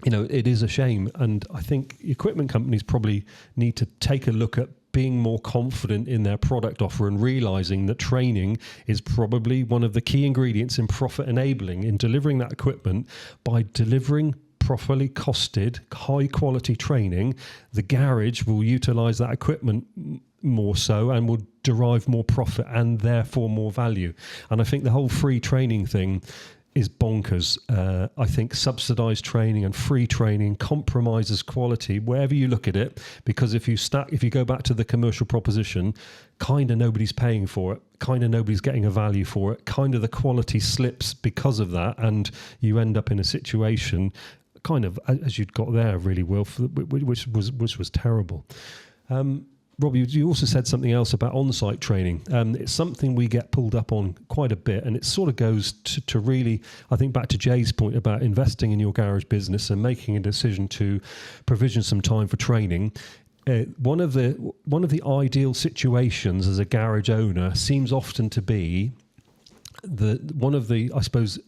you know, it is a shame. And I think equipment companies probably need to take a look at being more confident in their product offer and realizing that training is probably one of the key ingredients in profit enabling, in delivering that equipment. By delivering properly costed, high quality training, the garage will utilize that equipment more so and will derive more profit and therefore more value. And I think the whole free training thing is bonkers. I think subsidized training and free training compromises quality wherever you look at it, because if you go back to the commercial proposition, kind of nobody's paying for it, kind of nobody's getting a value for it, kind of the quality slips because of that, and you end up in a situation kind of as you'd got there, really, Wilf, which was terrible. Rob, you also said something else about on-site training. It's something we get pulled up on quite a bit, and it sort of goes to really, I think, back to Jay's point about investing in your garage business and making a decision to provision some time for training. One of the ideal situations as a garage owner seems often to be one of the, I suppose,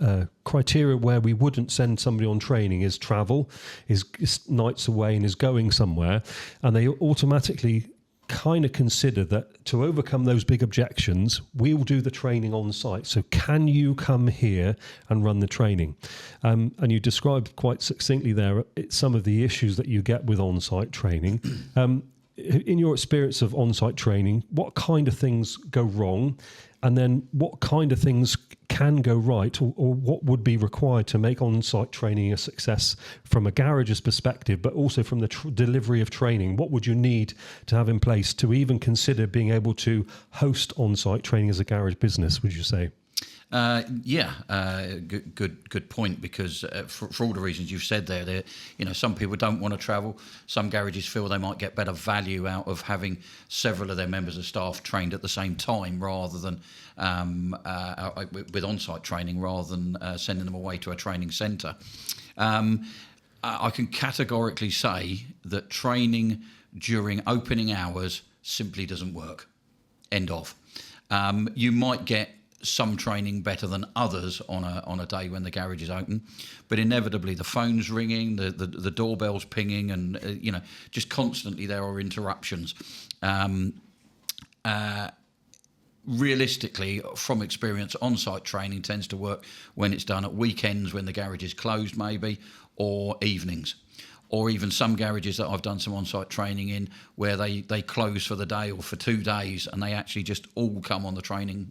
criteria where we wouldn't send somebody on training is travel, is nights away and is going somewhere, and they automatically kind of consider that to overcome those big objections, we'll do the training on site. So can you come here and run the training? And you described quite succinctly there some of the issues that you get with on-site training. In your experience of on-site training, what kind of things go wrong? And then what kind of things can go right, or what would be required to make on-site training a success from a garage's perspective, but also from the delivery of training? What would you need to have in place to even consider being able to host on-site training as a garage business, would you say? Good point, because for all the reasons you've said there, some people don't want to travel. Some garages feel they might get better value out of having several of their members of staff trained at the same time, rather than with on-site training, rather than sending them away to a training centre. I can categorically say that training during opening hours simply doesn't work. End of. You might get some training better than others on a day when the garage is open, but inevitably the phone's ringing, the doorbell's pinging, and just constantly there are interruptions. Realistically, from experience, on-site training tends to work when it's done at weekends when the garage is closed, maybe, or evenings. Or even some garages that I've done some on-site training in where they close for the day or for 2 days, and they actually just all come on the training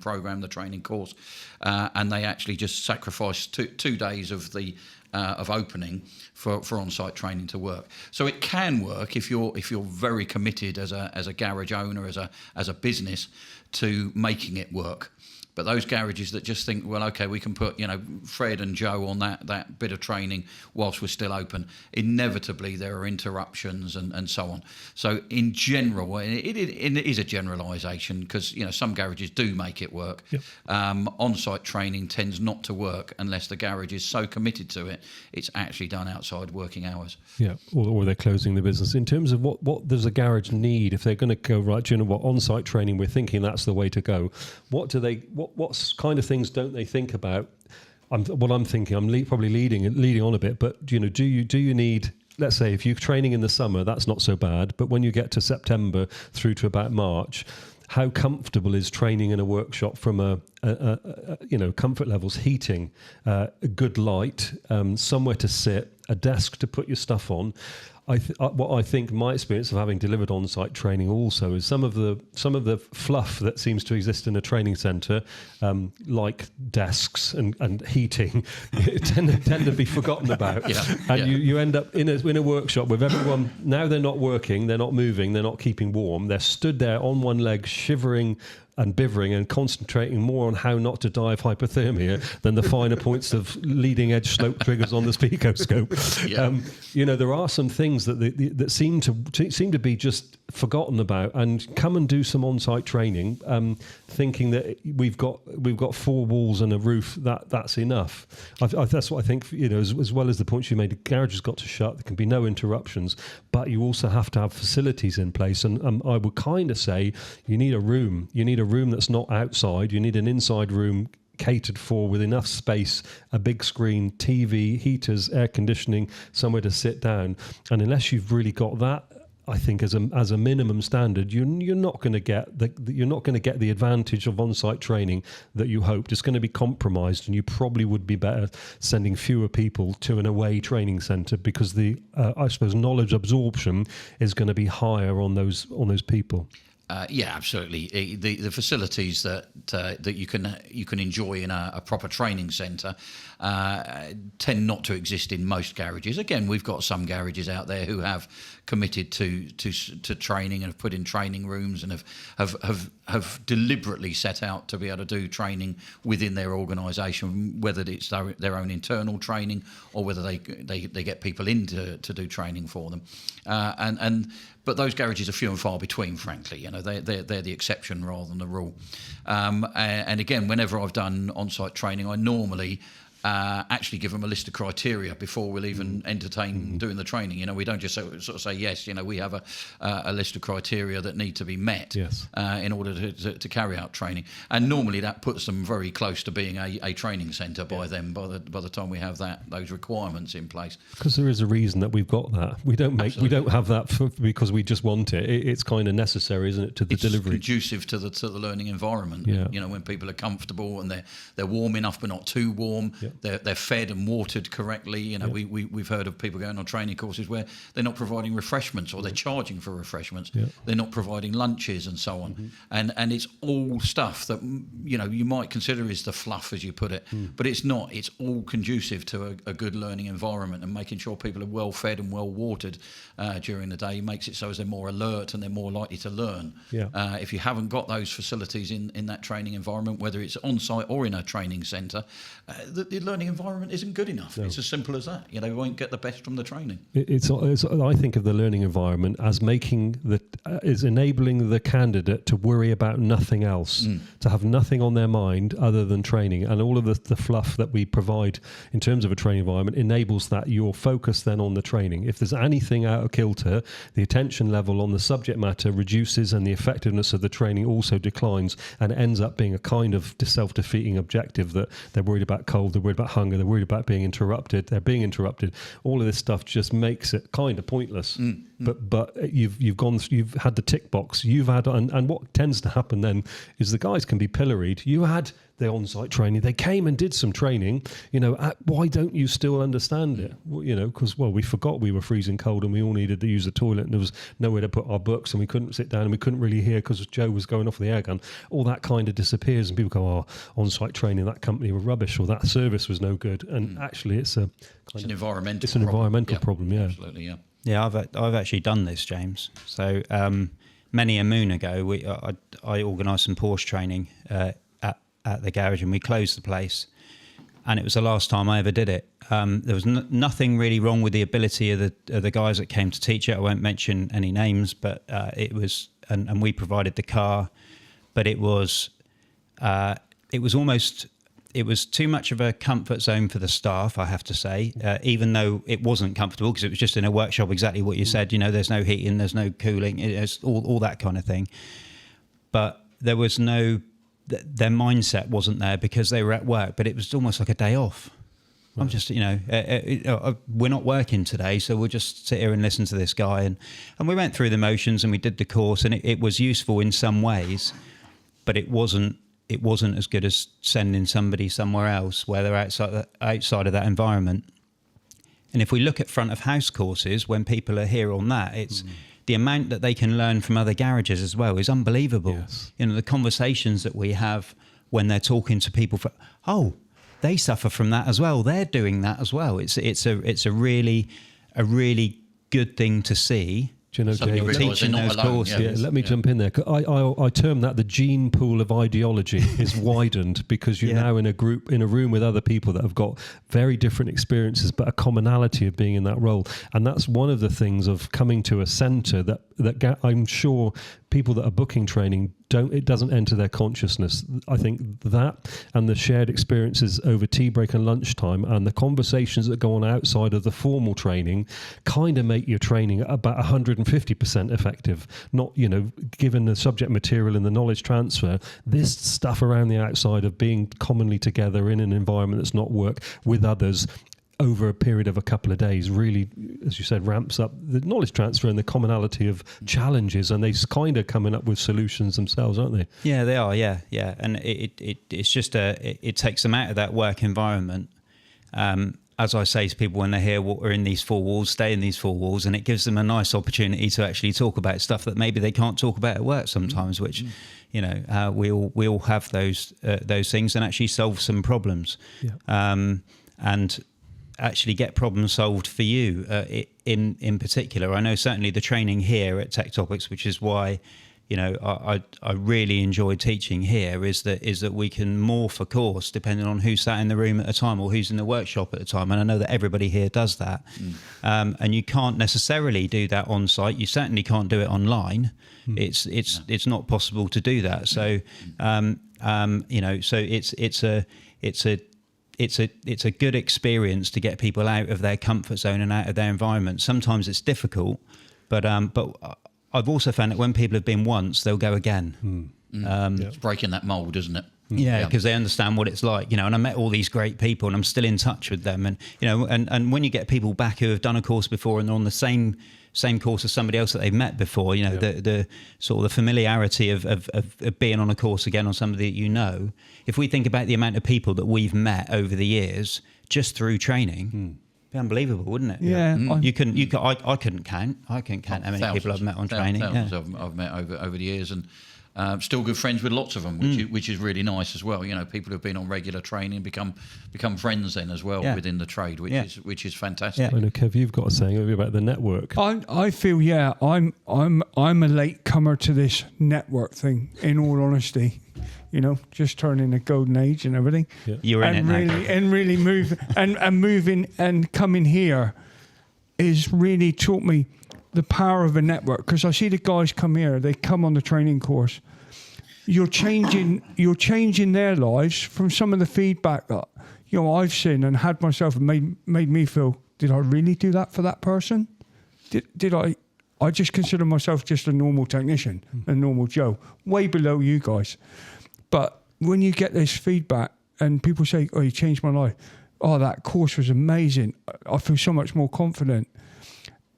program, the training course, and they actually just sacrifice two days of the of opening for on-site training to work. So it can work if you're very committed as a garage owner, as a business, to making it work. But those garages that just think, well, okay, we can put, Fred and Joe on that bit of training whilst we're still open, inevitably there are interruptions and so on. So in general, it is a generalisation, because, some garages do make it work. Yep. On-site training tends not to work unless the garage is so committed to it, it's actually done outside working hours. Yeah, or they're closing the business. In terms of what does a garage need if they're going to go, right, do you know what, on-site training, we're thinking that's the way to go. What what kind of things don't they think about? I'm thinking, I'm probably leading on a bit, but do you need, let's say if you're training in the summer, that's not so bad, but when you get to September through to about March, how comfortable is training in a workshop from a comfort levels, heating, a good light, somewhere to sit, a desk to put your stuff on. What I think my experience of having delivered on-site training also is some of the fluff that seems to exist in a training centre, like desks and heating, tend to be forgotten about. You end up in a workshop with everyone. Now they're not working, they're not moving, they're not keeping warm. They're stood there on one leg, shivering and bivering and concentrating more on how not to die of hypothermia than the finer points of leading edge slope triggers on the speakoscope. There are some things that seem to be just forgotten about, and come and do some on-site training, thinking that we've got 4 walls and a roof, that's enough. That's what I think. As well as the points you made, the garage has got to shut. There can be no interruptions, but you also have to have facilities in place. And I would kind of say you need a room. You need a room that's not outside. You need an inside room catered for with enough space, a big screen, TV, heaters, air conditioning, somewhere to sit down. And unless you've really got that, I think as a minimum standard, you're not going to get the advantage of on-site training that you hoped. It's going to be compromised, and you probably would be better sending fewer people to an away training centre, because the I suppose knowledge absorption is going to be higher on those people. Absolutely. The facilities that you can enjoy in a proper training centre tend not to exist in most garages. Again, we've got some garages out there who have committed to training and have put in training rooms and have deliberately set out to be able to do training within their organisation, whether it's their own internal training or whether they get people in to do training for them. But those garages are few and far between, frankly. They're the exception rather than the rule. And again, whenever I've done on-site training, I normally actually give them a list of criteria before we'll even entertain doing the training. We don't just sort of say yes. We have a list of criteria that need to be met in order to carry out training. And normally that puts them very close to being a training centre by the time we have those requirements in place. Because there is a reason that we've got that. We don't have that because we just want it. It's kind of necessary, isn't it, to the delivery? It's conducive to the learning environment. When people are comfortable and they're warm enough but not too warm. They're fed and watered correctly. We've heard of people going on training courses where they're not providing refreshments, or they're charging for refreshments. They're not providing lunches and so on. And it's all stuff that you might consider is the fluff, as you put it, but it's not. It's all conducive to a good learning environment, and making sure people are well fed and well watered during the day makes it so as they're more alert and they're more likely to learn. If you haven't got those facilities in that training environment, whether it's on site or in a training centre, the learning environment isn't good enough. It's as simple as that. We won't get the best from the training. I think of the learning environment as is enabling the candidate to worry about nothing else, to have nothing on their mind other than training, and all of the fluff that we provide in terms of a training environment enables that. You're focused then on the training. If there's anything out of kilter, the attention level on the subject matter reduces, and the effectiveness of the training also declines, and it ends up being a kind of self-defeating objective that they're worried about cold, they're worried about hunger, they're worried about being interrupted, they're being interrupted. All of this stuff just makes it kind of pointless. But you've had the tick box. And what tends to happen then is the guys can be pilloried. You had the on-site training. They came and did some training. Why don't you still understand it? Because we forgot we were freezing cold and we all needed to use the toilet, and there was nowhere to put our books, and we couldn't sit down, and we couldn't really hear because Joe was going off the air gun. All that kind of disappears, and people go, "Oh, on-site training, that company were rubbish, or that service was no good." And actually, it's an environmental problem. Yeah, absolutely. Yeah. Yeah, I've actually done this, James. So many a moon ago, I organised some Porsche training at the garage, and we closed the place. And it was the last time I ever did it. There was nothing really wrong with the ability of the guys that came to teach it. I won't mention any names, but it was, and we provided the car, but it was too much of a comfort zone for the staff, I have to say, even though it wasn't comfortable, because it was just in a workshop, exactly what you said. There's no heating, there's no cooling, it's all that kind of thing. But there was their mindset wasn't there because they were at work, but it was almost like a day off. Right. I'm just, we're not working today, so we'll just sit here and listen to this guy. And we went through the motions and we did the course, and it was useful in some ways, but it wasn't as good as sending somebody somewhere else where they're outside of that environment. And if we look at front of house courses, when people are here on that, it's the amount that they can learn from other garages as well is unbelievable. Yes. You know, the conversations that we have when they're talking to people they suffer from that as well. They're doing that as well. It's a really good thing to see. Do you know, Suddenly Jay, realise they're not those alone. courses. Yeah, let me jump in there. I term that the gene pool of ideology is widened because you're now in a room with other people that have got very different experiences, but a commonality of being in that role. And that's one of the things of coming to a centre that I'm sure people that are booking training it doesn't enter their consciousness. I think that and the shared experiences over tea break and lunchtime and the conversations that go on outside of the formal training kind of make your training about 150% effective. Not, given the subject material and the knowledge transfer, this stuff around the outside of being commonly together in an environment that's not work with others over a period of a couple of days really, as you said, ramps up the knowledge transfer and the commonality of challenges, and they're kind of coming up with solutions themselves, aren't they? Yeah, they are. Yeah. And it's just it takes them out of that work environment. As I say to people when they're here, we're in these four walls, stay in these four walls, and it gives them a nice opportunity to actually talk about stuff that maybe they can't talk about at work sometimes, which, we all have those things and actually solve some problems. Yeah. And actually get problems solved for you in particular. I know certainly the training here at Tech Topics, which is why I really enjoy teaching here, is that we can morph a course depending on who's sat in the room at the time or who's in the workshop at the time. And I know that everybody here does that. And you can't necessarily do that on site. You certainly can't do it online. It's not possible to do that. So so it's a good experience to get people out of their comfort zone and out of their environment. Sometimes it's difficult, but I've also found that when people have been once, they'll go again. It's breaking that mould, isn't it? Yeah, because they understand what it's like, and I met all these great people and I'm still in touch with them. And, and when you get people back who have done a course before and they're on the same course as somebody else that they've met before, the sort of the familiarity of being on a course again on somebody that if we think about the amount of people that we've met over the years just through training, it'd be unbelievable, wouldn't it? Yeah. I couldn't count. I couldn't count how many people I've met on training. Thousands I've met over the years, and still good friends with lots of them, which is really nice as well. People who've been on regular training become friends then as well within the trade, which is fantastic. I know, Kev, you've got a saying about the network. I feel I'm a late comer to this network thing. In all honesty, just turning the golden age and everything. Yeah. You're in really moving and coming here is really taught me the power of a network, because I see the guys come here, they come on the training course. You're changing their lives from some of the feedback that I've seen and had myself, and made me feel, did I really do that for that person? Did I just consider myself just a normal technician, a normal Joe, way below you guys. But when you get this feedback and people say, oh, you changed my life. Oh, that course was amazing. I feel so much more confident.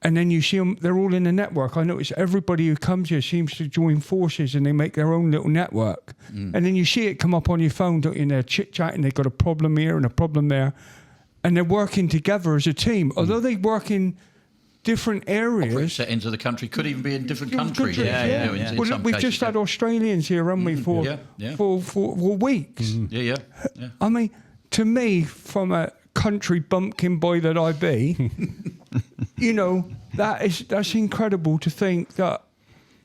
And then you see them, they're all in a network. I notice everybody who comes here seems to join forces and they make their own little network. And then you see it come up on your phone, don't you? And they're chit-chatting, they've got a problem here and a problem there. And they're working together as a team. Although they work in different areas. Set into the country, could even be in different countries. Well, we've just had Australians here, haven't we, for weeks. Yeah. I mean, to me, from a country bumpkin boy that I be, that's incredible to think that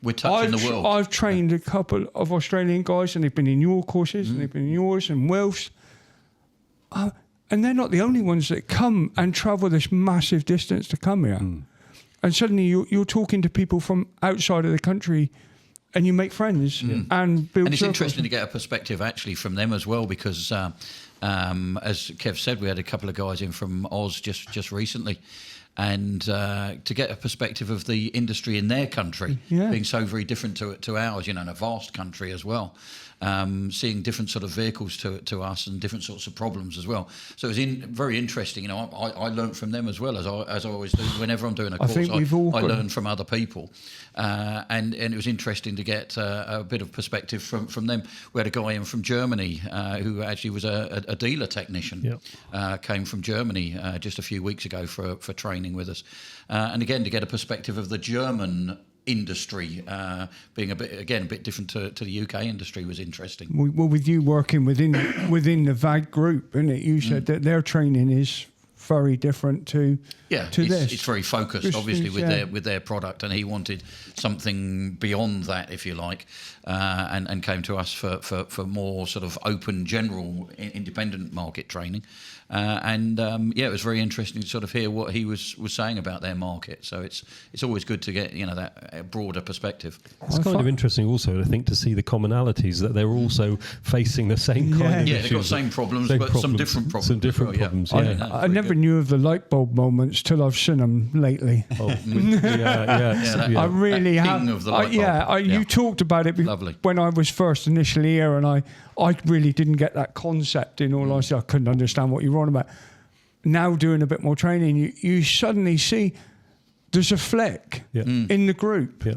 we're touching the world. I've trained a couple of Australian guys, and they've been in your courses, and they've been in yours, and Wilf's. And they're not the only ones that come and travel this massive distance to come here. And suddenly you're talking to people from outside of the country, and you make friends and build. And it's circles. interesting to get a perspective actually from them as well, because as Kev said, we had a couple of guys in from Oz just recently. And to get a perspective of the industry in their country being so very different to ours, in a vast country as well. seeing different sort of vehicles to us and different sorts of problems as well. So it was very interesting. You know, I learned from them as well, as I always do. Whenever I'm doing a course, I learn from other people. And it was interesting to get a bit of perspective from them. We had a guy in from Germany who actually was a dealer technician, came from Germany just a few weeks ago for training with us. And again, to get a perspective of the German industry being a bit different to the UK industry was interesting. Well, with you working within the VAG group, isn't it? You said that their training is very different to this. It's very focused, obviously, with their product, and he wanted something beyond that, if you like, and came to us for more sort of open, general, independent market training. It was very interesting to sort of hear what he was saying about their market. So it's always good to get that broader perspective. It's kind of interesting also, I think, to see the commonalities that they're also facing the same kind of issues. They've got the same problems, some different problems. Some different problems. I never knew of the light bulb moments till I've seen them lately. I really have. Of the light bulb. You talked about it when I was first initially here, and I really didn't get that concept. In all honesty, I couldn't understand what you were on about. Now doing a bit more training, you suddenly see there's a flick in the group. Yeah.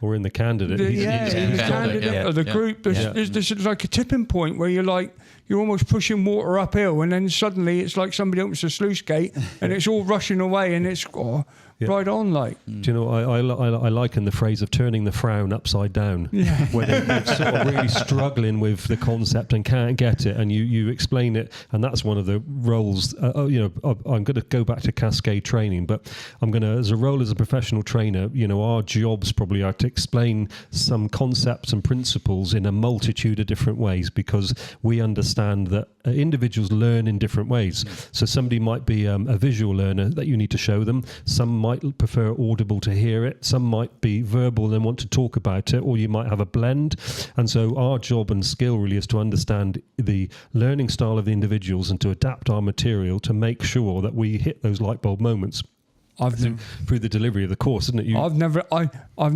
Or in the candidate. In the candidate or the group. There's like a tipping point where you're almost pushing water uphill, and then suddenly it's like somebody opens the sluice gate and it's all rushing away, and it's right on like. Do you know, I liken the phrase of turning the frown upside down, where they're sort of really struggling with the concept and can't get it, and you explain it, and that's one of the roles. I'm going to go back to cascade training, but I'm going to, as a role as a professional trainer, our jobs probably are to explain some concepts and principles in a multitude of different ways, because we understand that individuals learn in different ways. So somebody might be a visual learner that you need to show them. Some might prefer audible to hear it. Some might be verbal and want to talk about it, or you might have a blend. And so our job and skill really is to understand the learning style of the individuals and to adapt our material to make sure that we hit those light bulb moments. Through the delivery of the course, isn't it? I've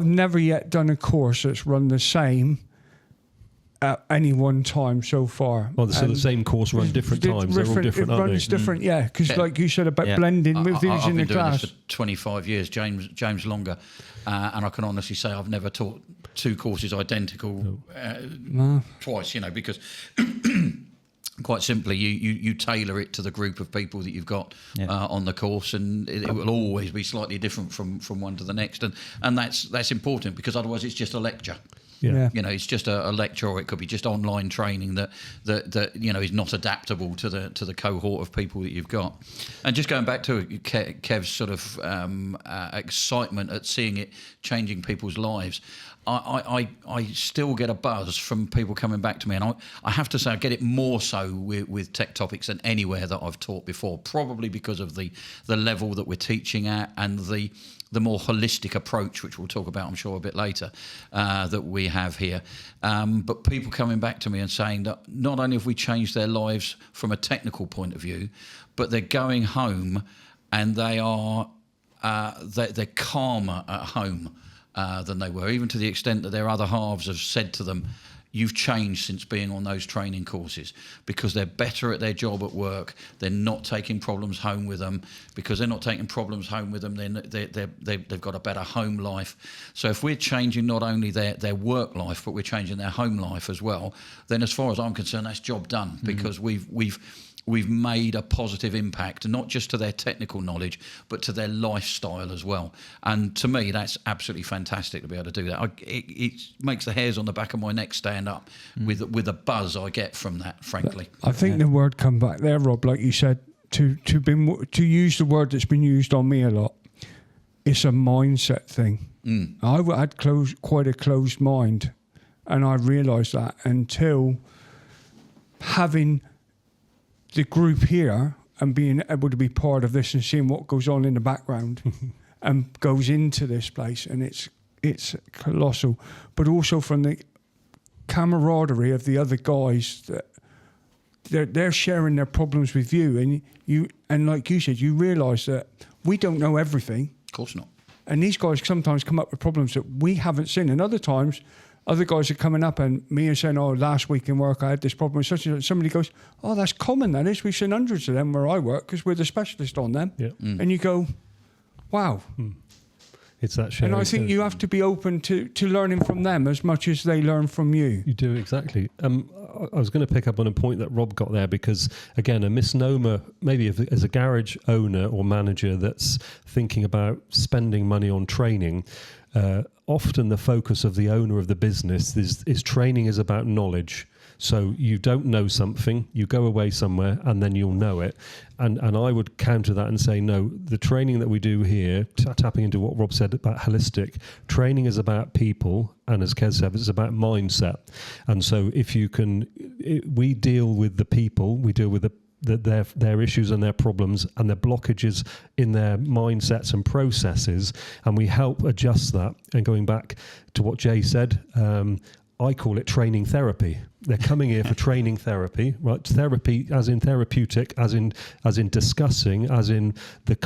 never yet done a course that's run the same at any one time so far. Oh, so the same course run different times. They're all different, aren't they? It runs different, because like you said about blending with these in the class. I've been doing this for 25 years, James longer, and I can honestly say I've never taught two courses identical twice, because quite simply, you tailor it to the group of people that you've got on the course, and it will always be slightly different from one to the next, and that's important, because otherwise it's just a lecture. Yeah. It's just a lecture, or it could be just online training that is not adaptable to the cohort of people that you've got. And just going back to Kev's sort of excitement at seeing it changing people's lives, I still get a buzz from people coming back to me, and I have to say I get it more so with Tech Topics than anywhere that I've taught before, probably because of the level that we're teaching at and the more holistic approach, which we'll talk about, I'm sure, a bit later, that we have here. But people coming back to me and saying that not only have we changed their lives from a technical point of view, but they're going home and they are they're calmer at home than they were, even to the extent that their other halves have said to them, you've changed since being on those training courses, because they're better at their job at work. They're not taking problems home with them. Because they're not taking problems home with them, then they've got a better home life. So if we're changing not only their work life, but we're changing their home life as well, then as far as I'm concerned, that's job done, because we've made a positive impact, not just to their technical knowledge, but to their lifestyle as well. And to me, that's absolutely fantastic to be able to do that. It makes the hairs on the back of my neck stand up with the buzz I get from that, frankly. I think the word come back there, Rob, like you said, to use the word that's been used on me a lot. It's a mindset thing. I had quite a closed mind, and I realised that until having the group here and being able to be part of this and seeing what goes on in the background and goes into this place, and it's colossal. But also from the camaraderie of the other guys, that they're sharing their problems with you, and like you said, you realise that we don't know everything. Of course not. And these guys sometimes come up with problems that we haven't seen, and other times other guys are coming up and me are saying, oh, last week in work I had this problem with such and such. Somebody goes, oh, that's common, that is. We've seen hundreds of them where I work because we're the specialist on them. Yeah. And you go, wow. It's that sharing. And I think you have to be open to learning from them as much as they learn from you. You do, exactly. I was going to pick up on a point that Rob got there because, again, a misnomer, maybe as a garage owner or manager that's thinking about spending money on training, often the focus of the owner of the business is training is about knowledge. So you don't know something, you go away somewhere and then you'll know it. And I would counter that and say, no, the training that we do here, tapping into what Rob said about holistic, training is about people, and as Kez said, it's about mindset. And so if you can, we deal with the people, we deal with their issues and their problems and their blockages in their mindsets and processes, and we help adjust that. And going back to what Jay said, I call it training therapy. They're coming here for training therapy, right? Therapy, as in therapeutic, as in discussing, as in the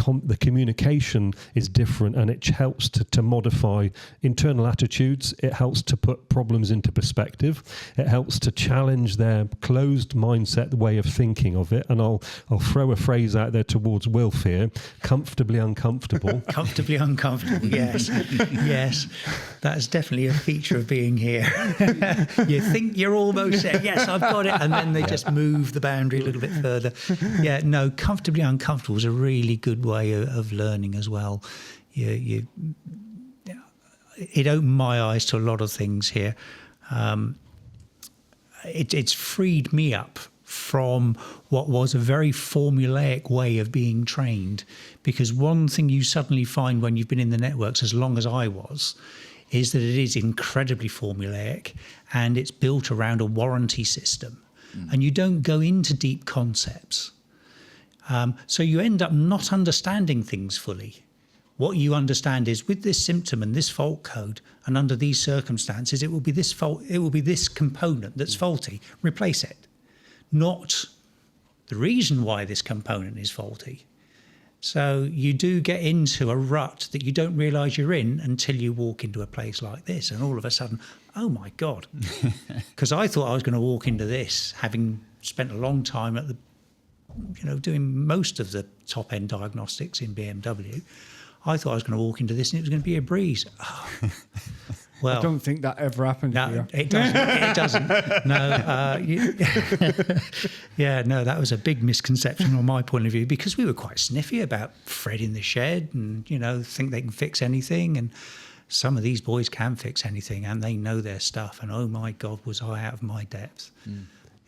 communication is different, and it helps to modify internal attitudes. It helps to put problems into perspective. It helps to challenge their closed mindset way of thinking of it. And I'll throw a phrase out there towards Wilf here: comfortably uncomfortable. Comfortably uncomfortable. Yes, yes, that's definitely a feature of being here. You think you're almost there. Yes, I've got it, and then they just move the boundary a little bit further. Yeah, no, comfortably uncomfortable is a really good way of learning as well. It opened my eyes to a lot of things here. It's freed me up from what was a very formulaic way of being trained, because one thing you suddenly find when you've been in the networks as long as I was is that it is incredibly formulaic, and it's built around a warranty system. And you don't go into deep concepts. So you end up not understanding things fully. What you understand is, with this symptom and this fault code, and under these circumstances, it will be this fault, it will be this component that's faulty. Replace it. Not the reason why this component is faulty. So you do get into a rut that you don't realise you're in until you walk into a place like this, and all of a sudden, oh my God. Because I thought I was going to walk into this, having spent a long time at the, doing most of the top-end diagnostics in BMW. I thought I was going to walk into this and it was going to be a breeze. Oh. Well, I don't think that ever happened here. It doesn't. It doesn't. No. Yeah, no, that was a big misconception on my point of view, because we were quite sniffy about Fred in the shed and, think they can fix anything. And some of these boys can fix anything and they know their stuff. And oh my God, was I out of my depth.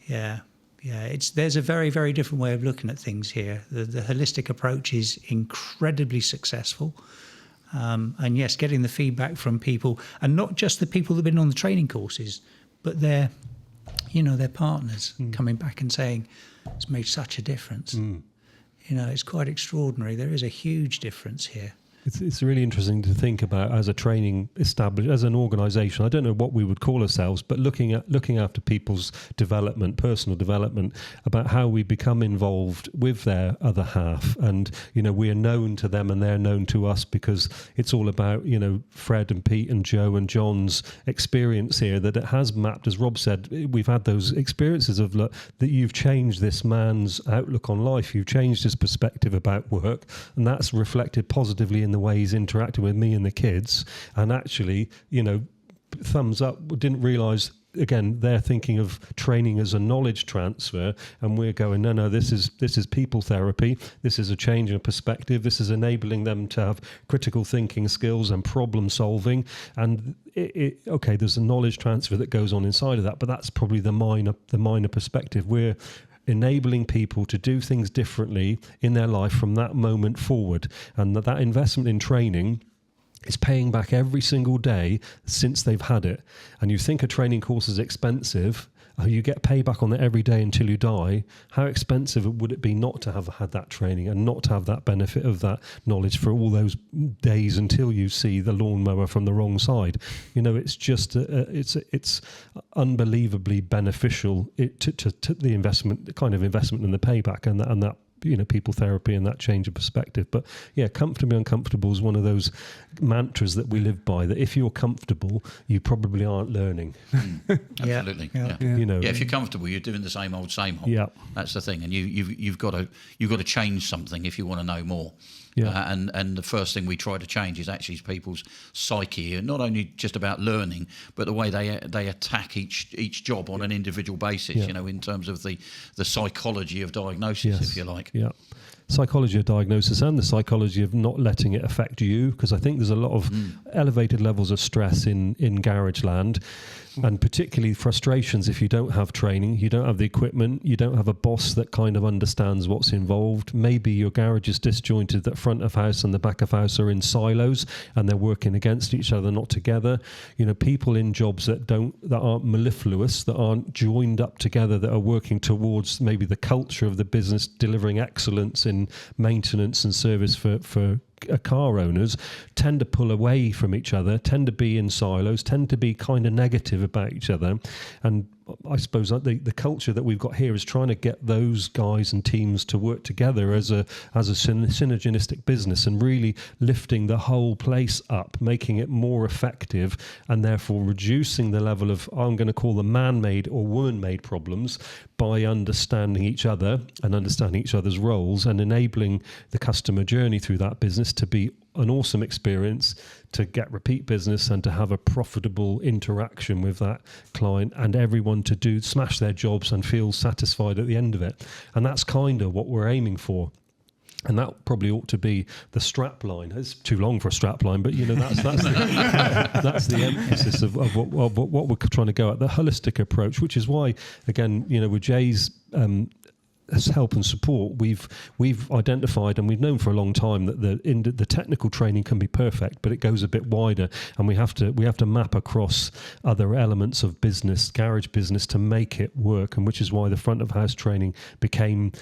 Yeah. Yeah, there's a very, very different way of looking at things here. The holistic approach is incredibly successful. And yes, getting the feedback from people, and not just the people that have been on the training courses, but their partners coming back and saying, it's made such a difference. It's quite extraordinary. There is a huge difference here. It's really interesting to think about as a training established, as an organisation. I don't know what we would call ourselves, but looking after people's development, personal development, about how we become involved with their other half. And, we are known to them and they're known to us, because it's all about, Fred and Pete and Joe and John's experience here, that it has mapped, as Rob said, we've had those experiences of that you've changed this man's outlook on life. You've changed his perspective about work, and that's reflected positively in the way he's interacting with me and the kids. And actually, thumbs up, didn't realise, again, they're thinking of training as a knowledge transfer, and we're going, no, this is people therapy, this is a change in perspective, this is enabling them to have critical thinking skills and problem solving. And okay, there's a knowledge transfer that goes on inside of that, but that's probably the minor perspective. We're enabling people to do things differently in their life from that moment forward, and that investment in training is paying back every single day since they've had it. And you think a training course is expensive, you get payback on it every day until you die. How expensive would it be not to have had that training and not to have that benefit of that knowledge for all those days until you see the lawnmower from the wrong side? It's just it's unbelievably beneficial to the investment, the kind of investment and the payback, and that people therapy and that change of perspective. But yeah, comfortably uncomfortable is one of those mantras that we live by, that if you're comfortable, you probably aren't learning. Absolutely. Yeah. If you're comfortable, you're doing the same old. Yeah. That's the thing. And you've got to change something if you want to know more. Yeah. And the first thing we try to change is actually people's psyche, and not only just about learning, but the way they attack each job on an individual basis. Yeah. In terms of the psychology of diagnosis, if you like. Yeah. Psychology of diagnosis and the psychology of not letting it affect you, because I think there's a lot of elevated levels of stress in garage land, and particularly frustrations if you don't have training, you don't have the equipment, you don't have a boss that kind of understands what's involved. Maybe your garage is disjointed, that front of house and the back of house are in silos and they're working against each other, not together. People in jobs that aren't mellifluous, that aren't joined up together, that are working towards maybe the culture of the business, delivering excellence in maintenance and service for car owners, tend to pull away from each other, tend to be in silos, tend to be kind of negative about each other. And I suppose the culture that we've got here is trying to get those guys and teams to work together as a synergistic business, and really lifting the whole place up, making it more effective, and therefore reducing the level of, I'm going to call them man-made or woman-made problems, by understanding each other and understanding each other's roles, and enabling the customer journey through that business to be an awesome experience, to get repeat business and to have a profitable interaction with that client, and everyone to smash their jobs and feel satisfied at the end of it. And that's kind of what we're aiming for. And that probably ought to be the strap line. It's too long for a strap line, but that's the emphasis of what we're trying to go at, the holistic approach, which is why, again, with Jay's help and support, we've identified, and we've known for a long time, that the technical training can be perfect, but it goes a bit wider, and we have to map across other elements of business, garage business, to make it work. And which is why the front of house training became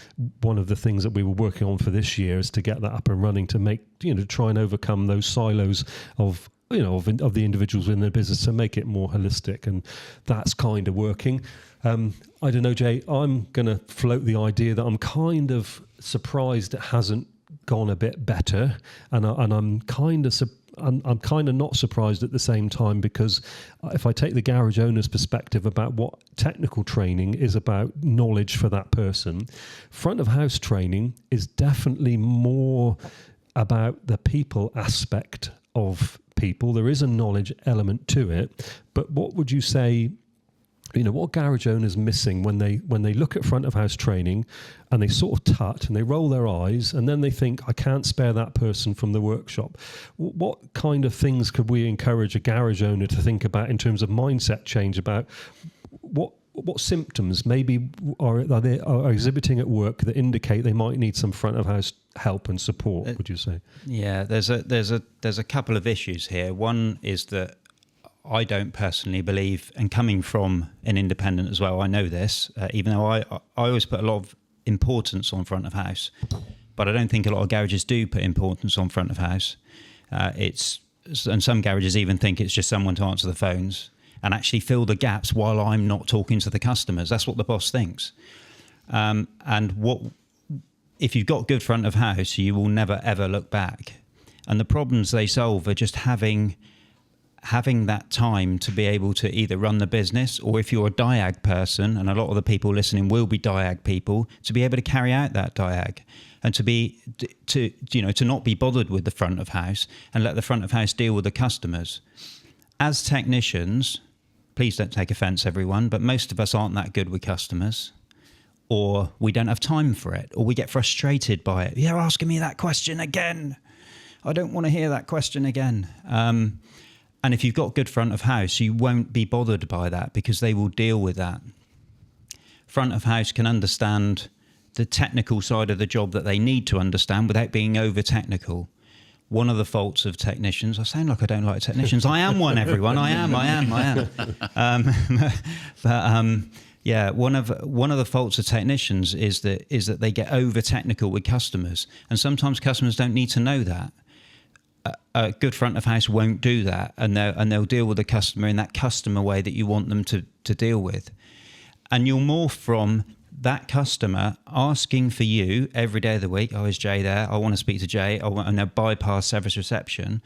one of the things that we were working on for this year, is to get that up and running, to make to try and overcome those silos of the individuals in their business, to make it more holistic. And that's kind of working. I don't know, Jay, I'm going to float the idea that I'm kind of surprised it hasn't gone a bit better. And I'm kind of not surprised at the same time, because if I take the garage owner's perspective about what technical training is about, knowledge for that person, front of house training is definitely more about the people aspect of people. There is a knowledge element to it, but what would you say, what garage owners missing when they look at front of house training and they sort of tut and they roll their eyes, and then they think, I can't spare that person from the workshop? What kind of things could we encourage a garage owner to think about in terms of mindset change, about what symptoms maybe are exhibiting at work that indicate they might need some front of house help and support, would you say? Yeah, there's a couple of issues here. One is that I don't personally believe, and coming from an independent as well, I know this, even though I always put a lot of importance on front of house, but I don't think a lot of garages do put importance on front of house. And some garages even think it's just someone to answer the phones and actually fill the gaps while I'm not talking to the customers. That's what the boss thinks. And if you've got good front of house, you will never ever look back. And the problems they solve are just having that time to be able to either run the business, or if you're a Diag person, and a lot of the people listening will be Diag people, to be able to carry out that Diag, and to not be bothered with the front of house and let the front of house deal with the customers. As technicians, please don't take offence, everyone, but most of us aren't that good with customers, or we don't have time for it, or we get frustrated by it. You're asking me that question again. I don't want to hear that question again. And if you've got good front of house, you won't be bothered by that, because they will deal with that. Front of house can understand the technical side of the job that they need to understand without being over technical. One of the faults of technicians, I sound like I don't like technicians. I am one, everyone. I am. Yeah, one of the faults of technicians is that they get over technical with customers, and sometimes customers don't need to know that. A good front of house won't do that, and they'll deal with the customer in that customer way that you want them to deal with. And you'll morph from that customer asking for you every day of the week, oh, is Jay there? I want to speak to Jay. And they'll bypass service reception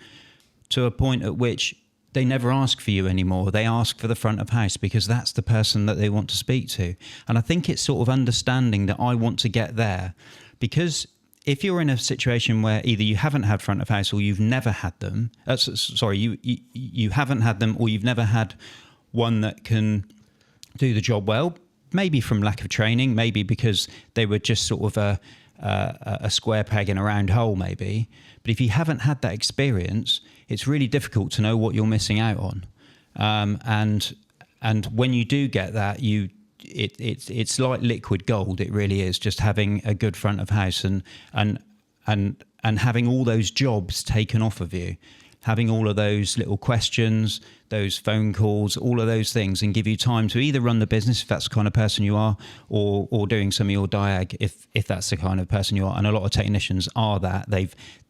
to a point at which they never ask for you anymore. They ask for the front of house because that's the person that they want to speak to. And I think it's sort of understanding that I want to get there, because if you're in a situation where either you haven't had front of house or you've never had them, you haven't had them or you've never had one that can do the job well, maybe from lack of training, maybe because they were just sort of a square peg in a round hole maybe. But if you haven't had that experience, it's really difficult to know what you're missing out on. And when you do get that, it's like liquid gold. It really is, just having a good front of house and having all those jobs taken off of you, having all of those little questions, those phone calls, all of those things, and give you time to either run the business if that's the kind of person you are, or doing some of your Diag if that's the kind of person you are. And a lot of technicians are that.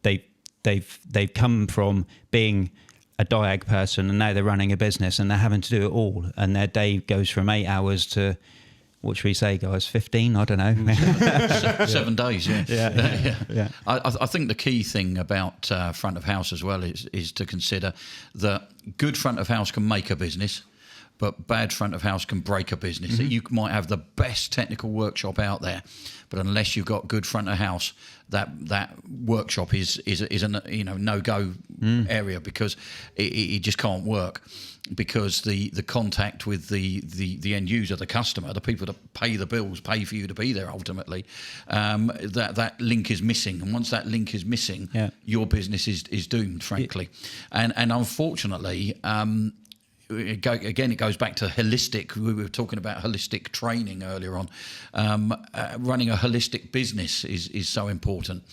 They've come from being a Diag person and now they're running a business and they're having to do it all. And their day goes from 8 hours to, what should we say, guys, 15? I don't know. 7 days, yeah. Yeah. I think the key thing about front of house as well is to consider that good front of house can make a business, but bad front of house can break a business. Mm-hmm. You might have the best technical workshop out there, but unless you've got good front of house, that workshop is a no-go area, because it just can't work, because the contact with the end user, the customer, the people that pay the bills, pay for you to be there ultimately, that link is missing. And once that link is missing, your business is doomed, frankly. And unfortunately, it goes back to holistic. We were talking about holistic training earlier on. Running a holistic business is so important,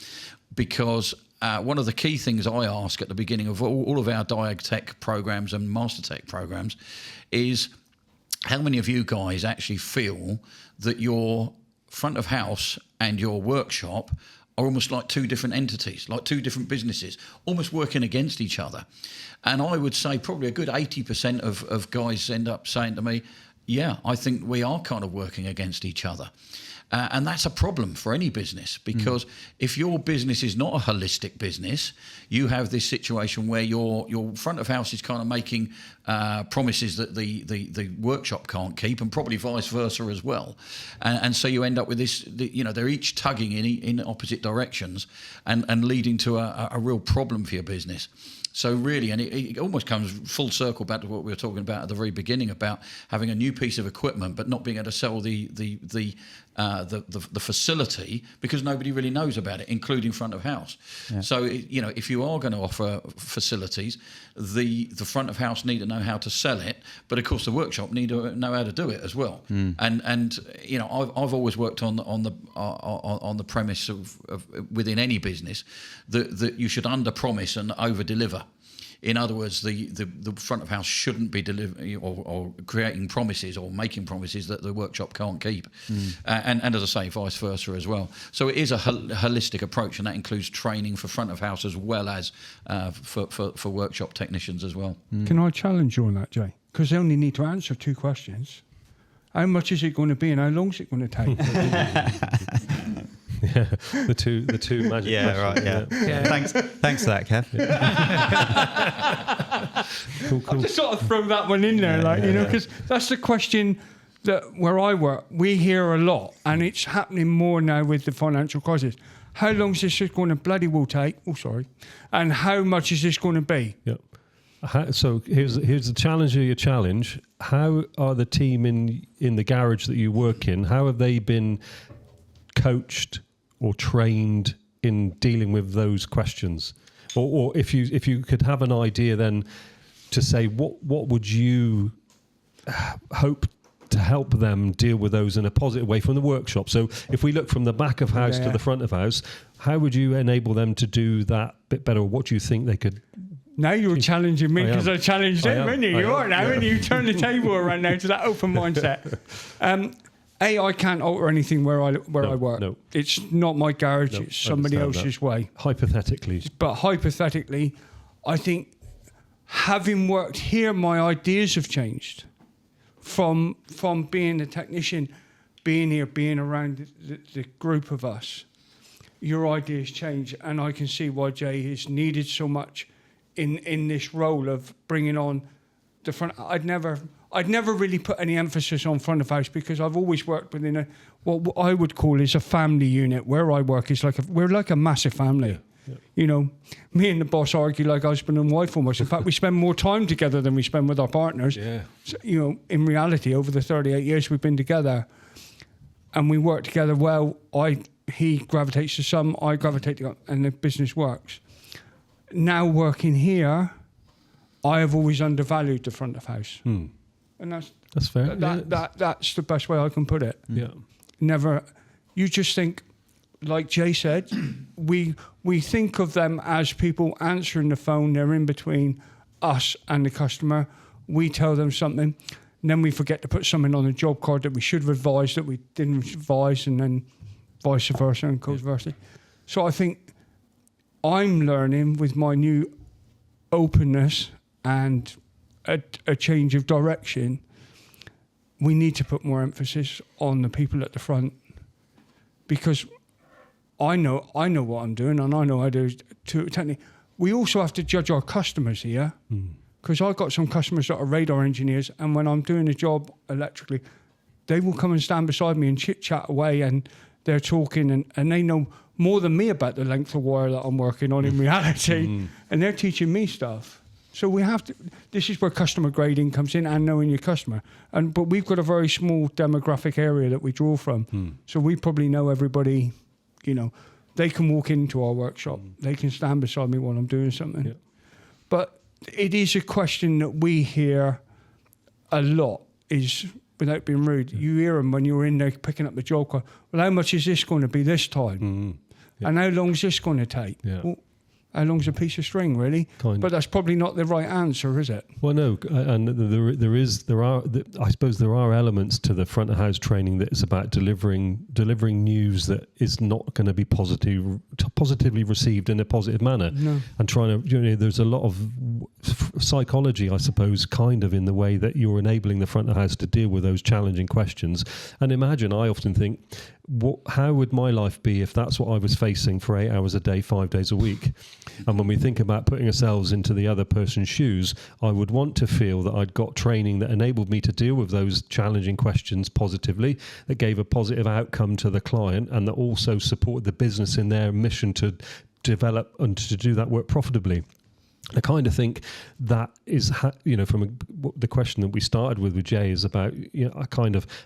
because one of the key things I ask at the beginning of all of our Diag Tech programs and Master Tech programs is, how many of you guys actually feel that your front of house and your workshop are almost like two different entities, like two different businesses, almost working against each other? And I would say probably a good 80% of guys end up saying to me, yeah, I think we are kind of working against each other. And that's a problem for any business, because if your business is not a holistic business, you have this situation where your front of house is kind of making promises that the workshop can't keep, and probably vice versa as well. And so you end up with this, they're each tugging in opposite directions and leading to a real problem for your business. So really, and it almost comes full circle back to what we were talking about at the very beginning about having a new piece of equipment, but not being able to sell the facility because nobody really knows about it, including front of house. Yeah. So if you are going to offer facilities, the front of house need to know how to sell it, but of course the workshop need to know how to do it as well. And I've always worked on the premise of within any business that you should under promise and over deliver. In other words, the front of house shouldn't be delivering or creating promises or making promises that the workshop can't keep. And as I say, vice versa as well. So it is a holistic approach, and that includes training for front of house as well as for workshop technicians as well. Can I challenge you on that, Jay? Because they only need to answer 2 questions. How much is it going to be and how long is it going to take? Yeah, the two magic. Yeah, questions. Right. Yeah. Thanks for that, Kev. Cool. I just sort of throw that one in there, because that's the question that where I work we hear a lot, and it's happening more now with the financial crisis. How long is this going to bloody well take? Oh, sorry. And how much is this going to be? Yep. So here's the challenge of your challenge. How are the team in the garage that you work in? How have they been coached or trained in dealing with those questions? Or if you could have an idea then to say what would you hope to help them deal with those in a positive way from the workshop? So if we look from the back of house to the front of house, how would you enable them to do that bit better? What do you think they could? Now you're challenging me because I challenged them, aren't you? You are now, and you turn the table around now to that open mindset. I can't alter anything where I work. No. It's not my garage. It's somebody else's way. Hypothetically. But hypothetically, I think having worked here, my ideas have changed from being a technician being here, being around the group of us, your ideas change, and I can see why Jay is needed so much in this role of bringing on the front. I'd never really put any emphasis on front of house because I've always worked within what I would call is a family unit. Where I work is we're like a massive family. Yeah. Yeah. You know, me and the boss argue like husband and wife almost. In fact, we spend more time together than we spend with our partners. Yeah. So, you know, in reality, over the 38 years we've been together, and we work together well. He gravitates to some, I gravitate to, and the business works. Now working here, I have always undervalued the front of house, and that's fair. That's the best way I can put it. Yeah. Never. You just think, like Jay said, we think of them as people answering the phone. They're in between us and the customer. We tell them something, and then we forget to put something on the job card that we should have advised that we didn't advise, and then vice versa and conversely. So I think I'm learning with my new openness and a change of direction. We need to put more emphasis on the people at the front, because I know what I'm doing, and I know how to technically. We also have to judge our customers here, because I've got some customers that are radar engineers, and when I'm doing a job electrically, they will come and stand beside me and chit chat away, and they're talking, and they know more than me about the length of wire that I'm working on in reality, and they're teaching me stuff. So we have to. This is where customer grading comes in, and knowing your customer. But we've got a very small demographic area that we draw from, so we probably know everybody. You know, they can walk into our workshop. They can stand beside me while I'm doing something. Yeah. But it is a question that we hear a lot. Is, without being rude, you hear them when you're in there picking up the job card. Well, how much is this going to be this time? Yeah. And how long is this going to take? Yeah. Well, how long's a piece of string, really? But that's probably not the right answer, is it? Well, no, and I suppose there are elements to the front of house training that is about delivering news that is not going to be positively received in a positive manner. No. And trying to, there's a lot of psychology, I suppose, kind of in the way that you're enabling the front of house to deal with those challenging questions. And imagine, I often think, how would my life be if that's what I was facing for 8 hours a day, 5 days a week? And when we think about putting ourselves into the other person's shoes, I would want to feel that I'd got training that enabled me to deal with those challenging questions positively, that gave a positive outcome to the client, and that also supported the business in their mission to develop and to do that work profitably. I kind of think that is, from the question that we started with Jay is about,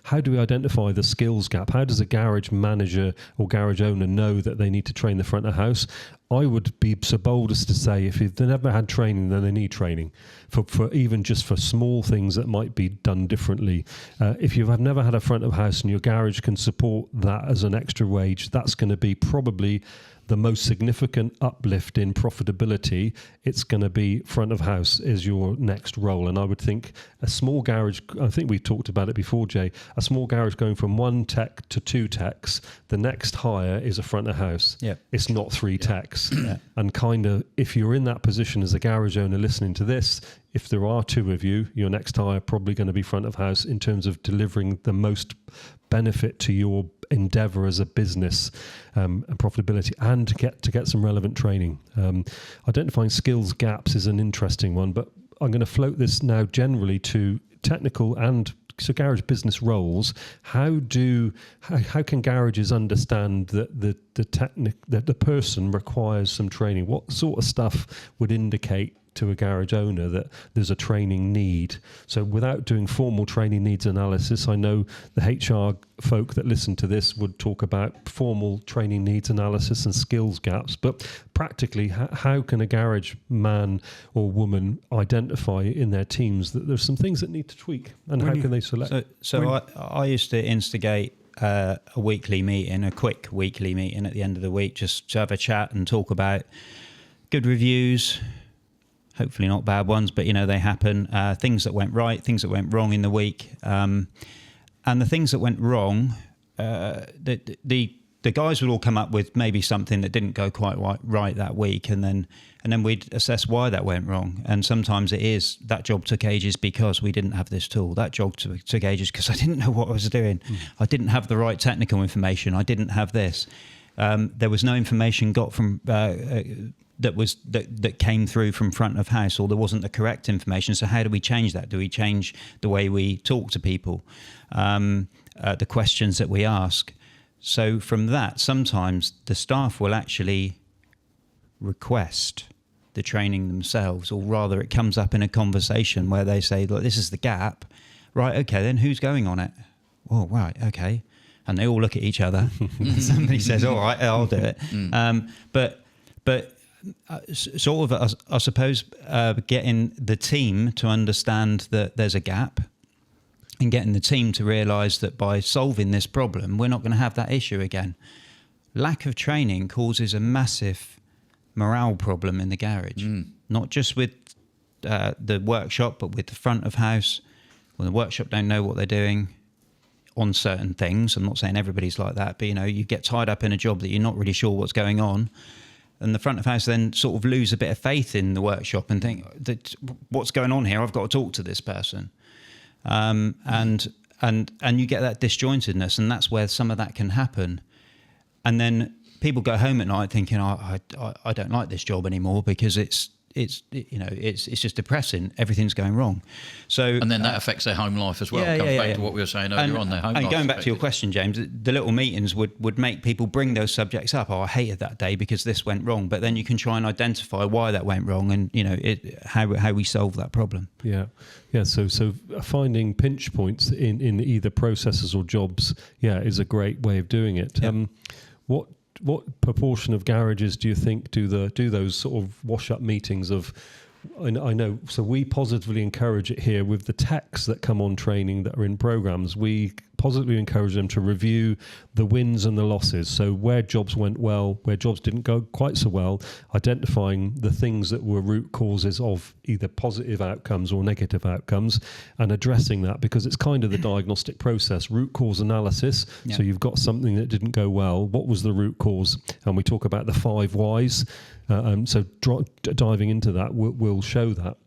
how do we identify the skills gap? How does a garage manager or garage owner know that they need to train the front of house? I would be so bold as to say if they've never had training, then they need training for even just for small things that might be done differently. If you have never had a front of house and your garage can support that as an extra wage, that's going to be probably the most significant uplift in profitability. It's going to be front of house is your next role. And I would think a small garage, I think we talked about it before, Jay, a small garage going from 1 tech to 2 techs, the next hire is a front of house. Yep. It's not 3 techs. Yeah. And kind of, if you're in that position as a garage owner listening to this, if there are 2 of you, your next hire probably going to be front of house in terms of delivering the most benefit to your endeavor as a business and profitability, and to get some relevant training. Identifying skills gaps is an interesting one, but I'm going to float this now generally to technical and so garage business roles. How can garages understand that the person requires some training? What sort of stuff would indicate to a garage owner that there's a training need? So without doing formal training needs analysis, I know the HR folk that listen to this would talk about formal training needs analysis and skills gaps, but practically, how can a garage man or woman identify in their teams that there's some things that need to tweak, and how can they select? So I used to instigate a weekly meeting, a quick weekly meeting at the end of the week, just to have a chat and talk about good reviews, hopefully not bad ones, but they happen. Things that went right, things that went wrong in the week, and the things that went wrong. The the guys would all come up with maybe something that didn't go quite right that week, and then we'd assess why that went wrong. And sometimes it is that job took ages because we didn't have this tool. That job took ages because I didn't know what I was doing. I didn't have the right technical information. I didn't have this. There was no information got from that came through from front of house, or there wasn't the correct information. So how do we change that? Do we change the way we talk to people, the questions that we ask? So from that, sometimes the staff will actually request the training themselves, or rather it comes up in a conversation where they say, look, this is the gap. Right, okay, then who's going on it? Oh, right, okay. And they all look at each other. Somebody says, all right, I'll do it. But sort of, I suppose, getting the team to understand that there's a gap, and getting the team to realise that by solving this problem, we're not going to have that issue again. Lack of training causes a massive morale problem in the garage, not just with the workshop, but with the front of house. When the workshop don't know what they're doing on certain things, I'm not saying everybody's like that, but you get tied up in a job that you're not really sure what's going on, and the front of house then sort of lose a bit of faith in the workshop and think that what's going on here? I've got to talk to this person. And you get that disjointedness, and that's where some of that can happen. And then people go home at night thinking, I don't like this job anymore because it's just depressing. Everything's going wrong. So and then that affects their home life as well. Comes back to what we were saying earlier on. Their home life. And going back to your question, James, the little meetings would make people bring those subjects up. Oh, I hated that day because this went wrong. But then you can try and identify why that went wrong, and how we solve that problem. Yeah. So finding pinch points in either processes or jobs, is a great way of doing it. Yeah. What proportion of garages do you think do those sort of wash-up meetings of? I know. So we positively encourage it here with the techs that come on training that are in programs. We positively encourage them to review the wins and the losses. So where jobs went well, where jobs didn't go quite so well, identifying the things that were root causes of either positive outcomes or negative outcomes, and addressing that, because it's kind of the diagnostic process, root cause analysis. Yeah. So you've got something that didn't go well. What was the root cause? And we talk about the 5 whys. So diving into that, we'll show that.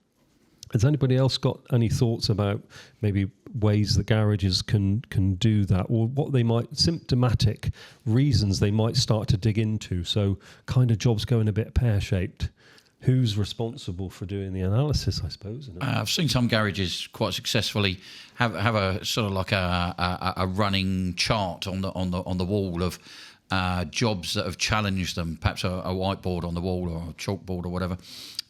Has anybody else got any thoughts about maybe ways that garages can do that, or what they might, symptomatic reasons they might start to dig into? So kind of jobs going a bit pear-shaped. Who's responsible for doing the analysis, I suppose? I've seen some garages quite successfully have a sort of like a running chart on the wall of jobs that have challenged them, perhaps a whiteboard on the wall or a chalkboard or whatever,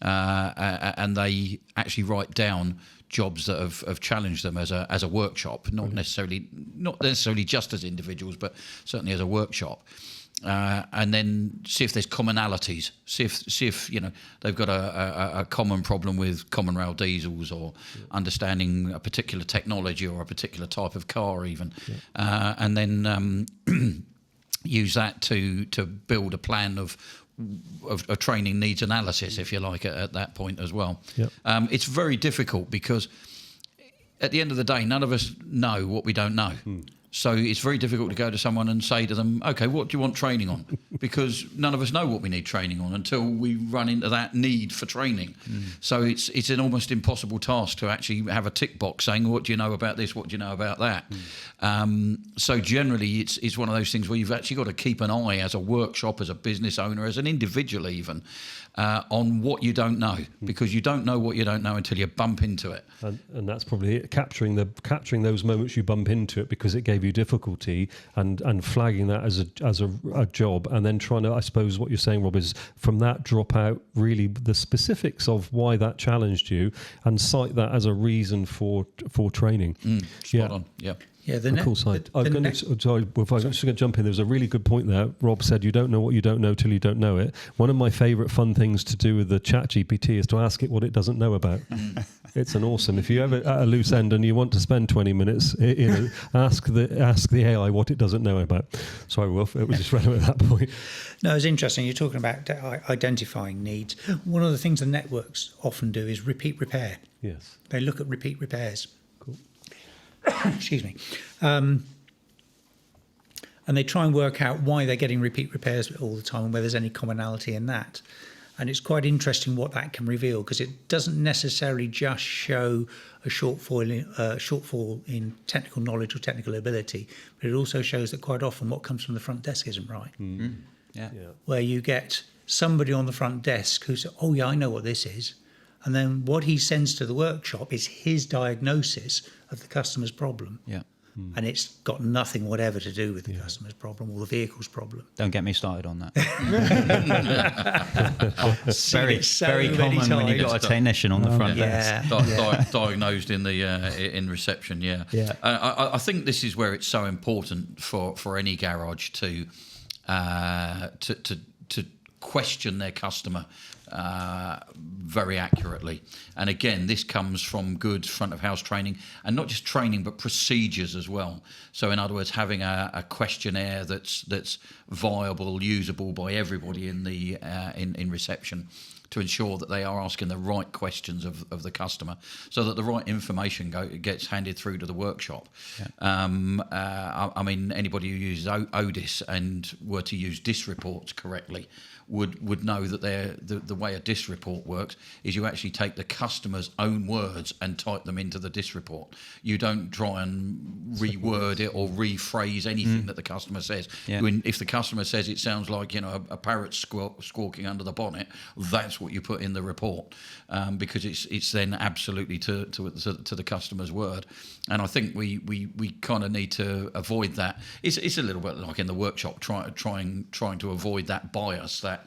and they actually write down jobs that have challenged them as a workshop, not necessarily just as individuals, but certainly as a workshop. And then see if there's commonalities. See if they've got a common problem with common rail diesels, or understanding a particular technology or a particular type of car even, and then use that to build a plan of training needs analysis, if you like, at that point as well. Yep. It's very difficult because at the end of the day, none of us know what we don't know. So it's very difficult to go to someone and say to them, okay, what do you want training on? Because none of us know what we need training on until we run into that need for training. So it's an almost impossible task to actually have a tick box saying, what do you know about this? What do you know about that? So generally it's one of those things where you've actually got to keep an eye as a workshop, as a business owner, as an individual even, on what you don't know, because you don't know what you don't know until you bump into it. And that's probably it, capturing those moments you bump into it because it gave you difficulty, and flagging that as a job, and then trying to, I suppose what you're saying, Rob, is from that drop out really the specifics of why that challenged you and cite that as a reason for training. Spot on. Yeah. Yeah, cool side. I'm just going to jump in. There's a really good point there. Rob said, you don't know what you don't know till you don't know it. One of my favourite fun things to do with the chat GPT is to ask it what it doesn't know about. It's an awesome. If you ever at a loose end and you want to spend 20 minutes, ask the AI what it doesn't know about. Sorry, Wilf, it was just relevant at that point. No, it's interesting. You're talking about identifying needs. One of the things the networks often do is repeat repair. Yes. They look at repeat repairs. Cool. Excuse me. And and they try and work out why they're getting repeat repairs all the time and whether there's any commonality in that. And it's quite interesting what that can reveal, because it doesn't necessarily just show a shortfall in technical knowledge or technical ability, but it also shows that quite often what comes from the front desk isn't right. Mm. Yeah. Where you get somebody on the front desk who says, oh yeah, I know what this is. And then what he sends to the workshop is his diagnosis of the customer's problem. Yeah. And it's got nothing whatever to do with the customer's problem or the vehicle's problem. Don't get me started on that. So very common when you've got a technician on the front desk. Diagnosed in the in reception. Yeah. I think this is where it's so important for any garage to question their customer very accurately. And again, this comes from good front of house training, and not just training but procedures as well. So in other words, having a questionnaire that's viable, usable by everybody in the in reception, to ensure that they are asking the right questions of the customer, so that the right information gets handed through to the workshop. I mean, anybody who uses Odis and were to use DIS reports correctly would know that the way a DIS report works is you actually take the customer's own words and type them into the DIS report. You don't try and reword it or rephrase anything that the customer says. If the customer says it sounds like a parrot squawking under the bonnet, that's what you put in the report, because it's then absolutely to the customer's word. And I think we kind of need to avoid that. It's a little bit like in the workshop, trying to avoid that bias, that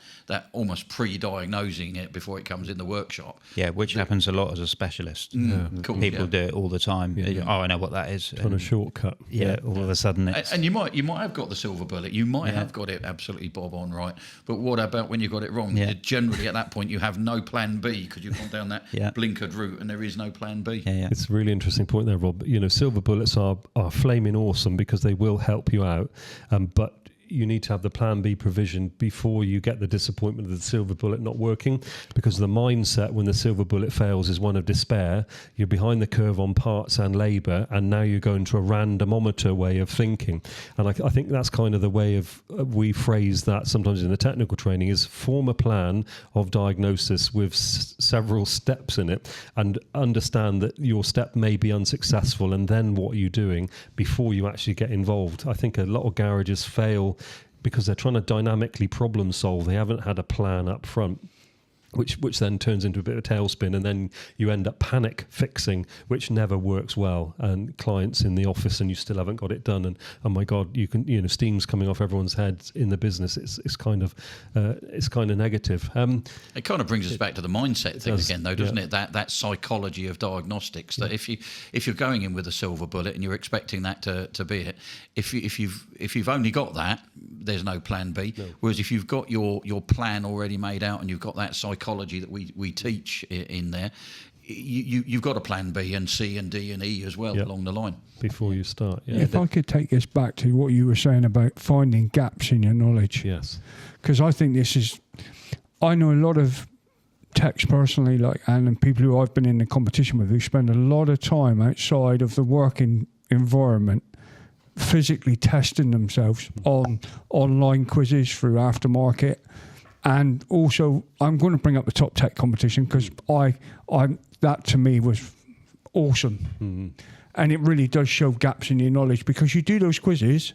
almost pre-diagnosing it before it comes in the workshop. Yeah, which happens a lot as a specialist. People do it all the time. Oh, I know what that is. On a shortcut. Yeah, all of a sudden it's... And you might have got the silver bullet. You might have got it absolutely bob on right. But what about when you got it wrong? Generally at that point you have no plan B, because you've gone down that blinkered route and there is no plan B. It's a really interesting point there, Rob. Silver bullets are flaming awesome because they will help you out, but you need to have the plan B provision before you get the disappointment of the silver bullet not working, because the mindset when the silver bullet fails is one of despair. You're behind the curve on parts and labour, and now you're going to a randomometer way of thinking. And I think that's kind of the way we phrase that sometimes in the technical training, is form a plan of diagnosis with several steps in it, and understand that your step may be unsuccessful, and then what are you doing before you actually get involved. I think a lot of garages fail because they're trying to dynamically problem solve. They haven't had a plan up front, which then turns into a bit of a tailspin, and then you end up panic fixing, which never works well. And clients in the office, and you still haven't got it done. And oh my God, steam's coming off everyone's heads in the business. It's kind of negative. It kind of brings us back to the mindset thing again, though, doesn't it? That psychology of diagnostics. That if you're going in with a silver bullet and you're expecting that to be it, if you've only got that, there's no plan B. No. Whereas if you've got your plan already made out and you've got that psychology that we teach in there, you've got a plan B and C and D and E as well along the line before you start. If I could take this back to what you were saying about finding gaps in your knowledge. Yes. Because I think I know a lot of techs personally, and people who I've been in the competition with, who spend a lot of time outside of the working environment physically testing themselves on online quizzes through aftermarket. And also, I'm going to bring up the Top Tech competition, because that to me was awesome. And it really does show gaps in your knowledge, because you do those quizzes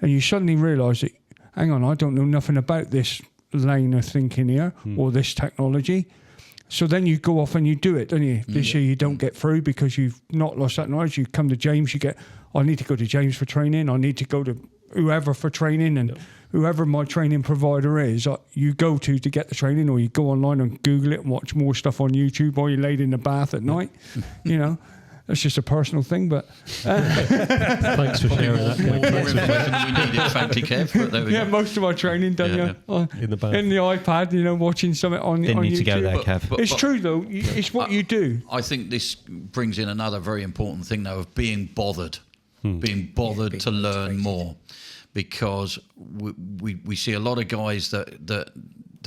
and you suddenly realise that, hang on, I don't know nothing about this lane of thinking here or this technology. So then you go off and you do it, don't you? This year you don't get through because you've not lost that knowledge. You come to James, I need to go to James for training. I need to go to whoever for training, and whoever my training provider is, you go to get the training, or you go online and Google it and watch more stuff on YouTube while you're laid in the bath at night. That's just a personal thing, but... Thanks for sharing that. We needed, frankly, Kev, but there we go. Most of my training done in the bath. In the iPad, watching something on YouTube. Didn't need to go there, Kev. It's true, though. It's what you do. I think this brings in another very important thing, though, of being bothered. Being bothered to learn more. Because we see a lot of guys that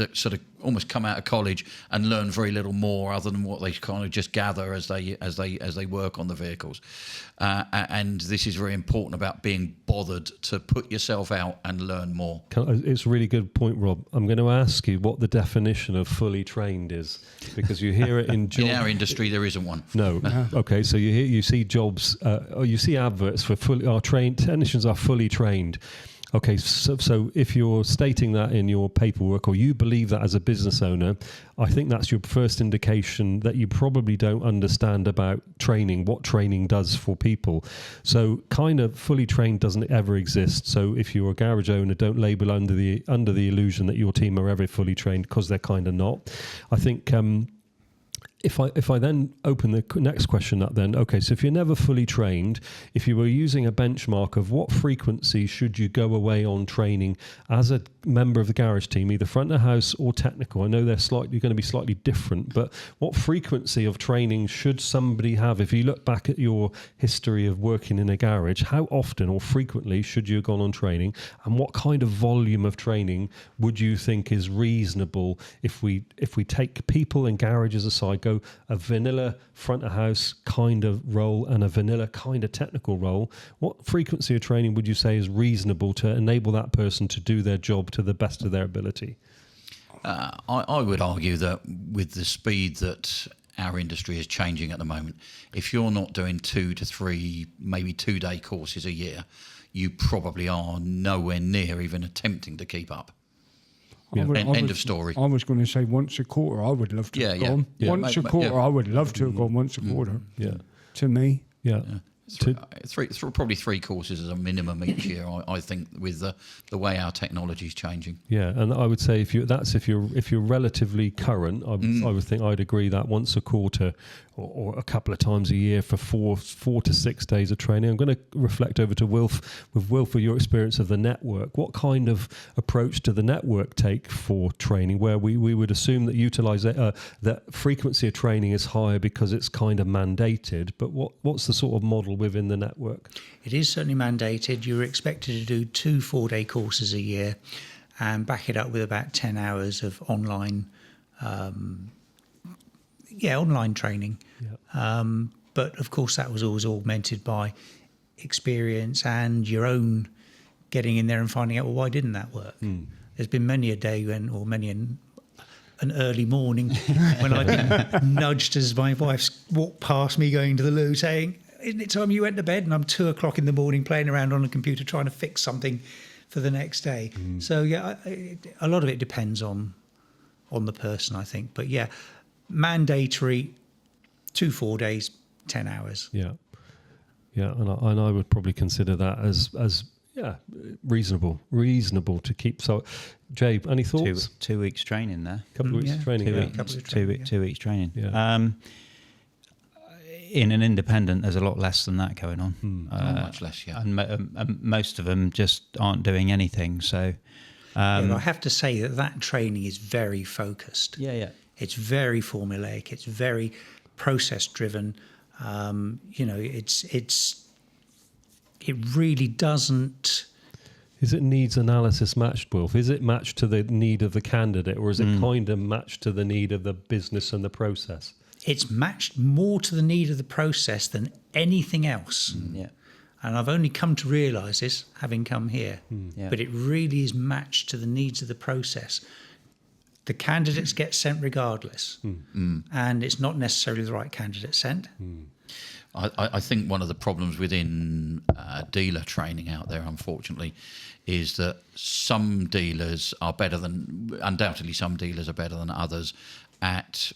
that sort of almost come out of college and learn very little more other than what they kind of just gather as they work on the vehicles. And this is very important about being bothered to put yourself out and learn more. It's a really good point, Rob. I'm going to ask you what the definition of fully trained is, because you hear it in jobs. In our industry, there isn't one. No. Okay, so you see jobs, or you see adverts for technicians are fully trained. Okay, so if you're stating that in your paperwork, or you believe that as a business owner, I think that's your first indication that you probably don't understand about training, what training does for people. So kind of fully trained doesn't ever exist. So if you're a garage owner, don't label under the illusion that your team are ever fully trained, because they're kind of not. I think if I then open the next question up, then, okay, so if you're never fully trained, if you were using a benchmark of what frequency should you go away on training as a member of the garage team, either front of house or technical? I know they're going to be slightly different, but what frequency of training should somebody have? If you look back at your history of working in a garage, how often or frequently should you have gone on training? And what kind of volume of training would you think is reasonable if we take people and garages aside, go a vanilla front of house kind of role and a vanilla kind of technical role? What frequency of training would you say is reasonable to enable that person to do their job to the best of their ability? I would argue that with the speed that our industry is changing at the moment, if you're not doing 2 to 3, maybe 2-day courses a year, you probably are nowhere near even attempting to keep up. Yeah. End of story. I was going to say once a quarter. I would love to have gone. Yeah. Once a quarter. I would love to have gone once a quarter. Yeah. To me. Yeah. Probably 3 courses as a minimum each year. I think with the way our technology is changing. Yeah, and I would say if you're relatively current, I would think I'd agree that once a quarter or a couple of times a year for 4 to 6 days of training. I'm going to reflect over to Wilf. With Wilf, with your experience of the network, what kind of approach do the network take for training? Where we would assume that that frequency of training is higher because it's kind of mandated. But what's the sort of model within the network? It is certainly mandated. You're expected to do 2 4-day courses a year and back it up with about 10 hours of online training. Yeah. But of course that was always augmented by experience and your own getting in there and finding out, well, why didn't that work? There's been many a day many an early morning when I've been nudged as my wife's walked past me going to the loo saying, isn't it time you went to bed? And I'm 2 o'clock in the morning playing around on a computer trying to fix something for the next day. So yeah, a lot of it depends on the person, I think. But yeah, mandatory 2 4 days, 10 hours. Yeah, and I would probably consider that as reasonable to keep. So, Jay, any thoughts? 2 weeks training there. Couple of weeks of training. 2 weeks training. Yeah. In an independent, there's a lot less than that going on. Much less, yeah. And most of them just aren't doing anything. So, I have to say that training is very focused. Yeah. It's very formulaic. It's very process driven. It really doesn't. Is it needs analysis matched, Wilf? Is it matched to the need of the candidate, or is it kind of matched to the need of the business and the process? It's matched more to the need of the process than anything else. Yeah. And I've only come to realise this, having come here. Yeah. But it really is matched to the needs of the process. The candidates get sent regardless. And it's not necessarily the right candidate sent. I think one of the problems within dealer training out there, unfortunately, is that some dealers are undoubtedly some dealers are better than others at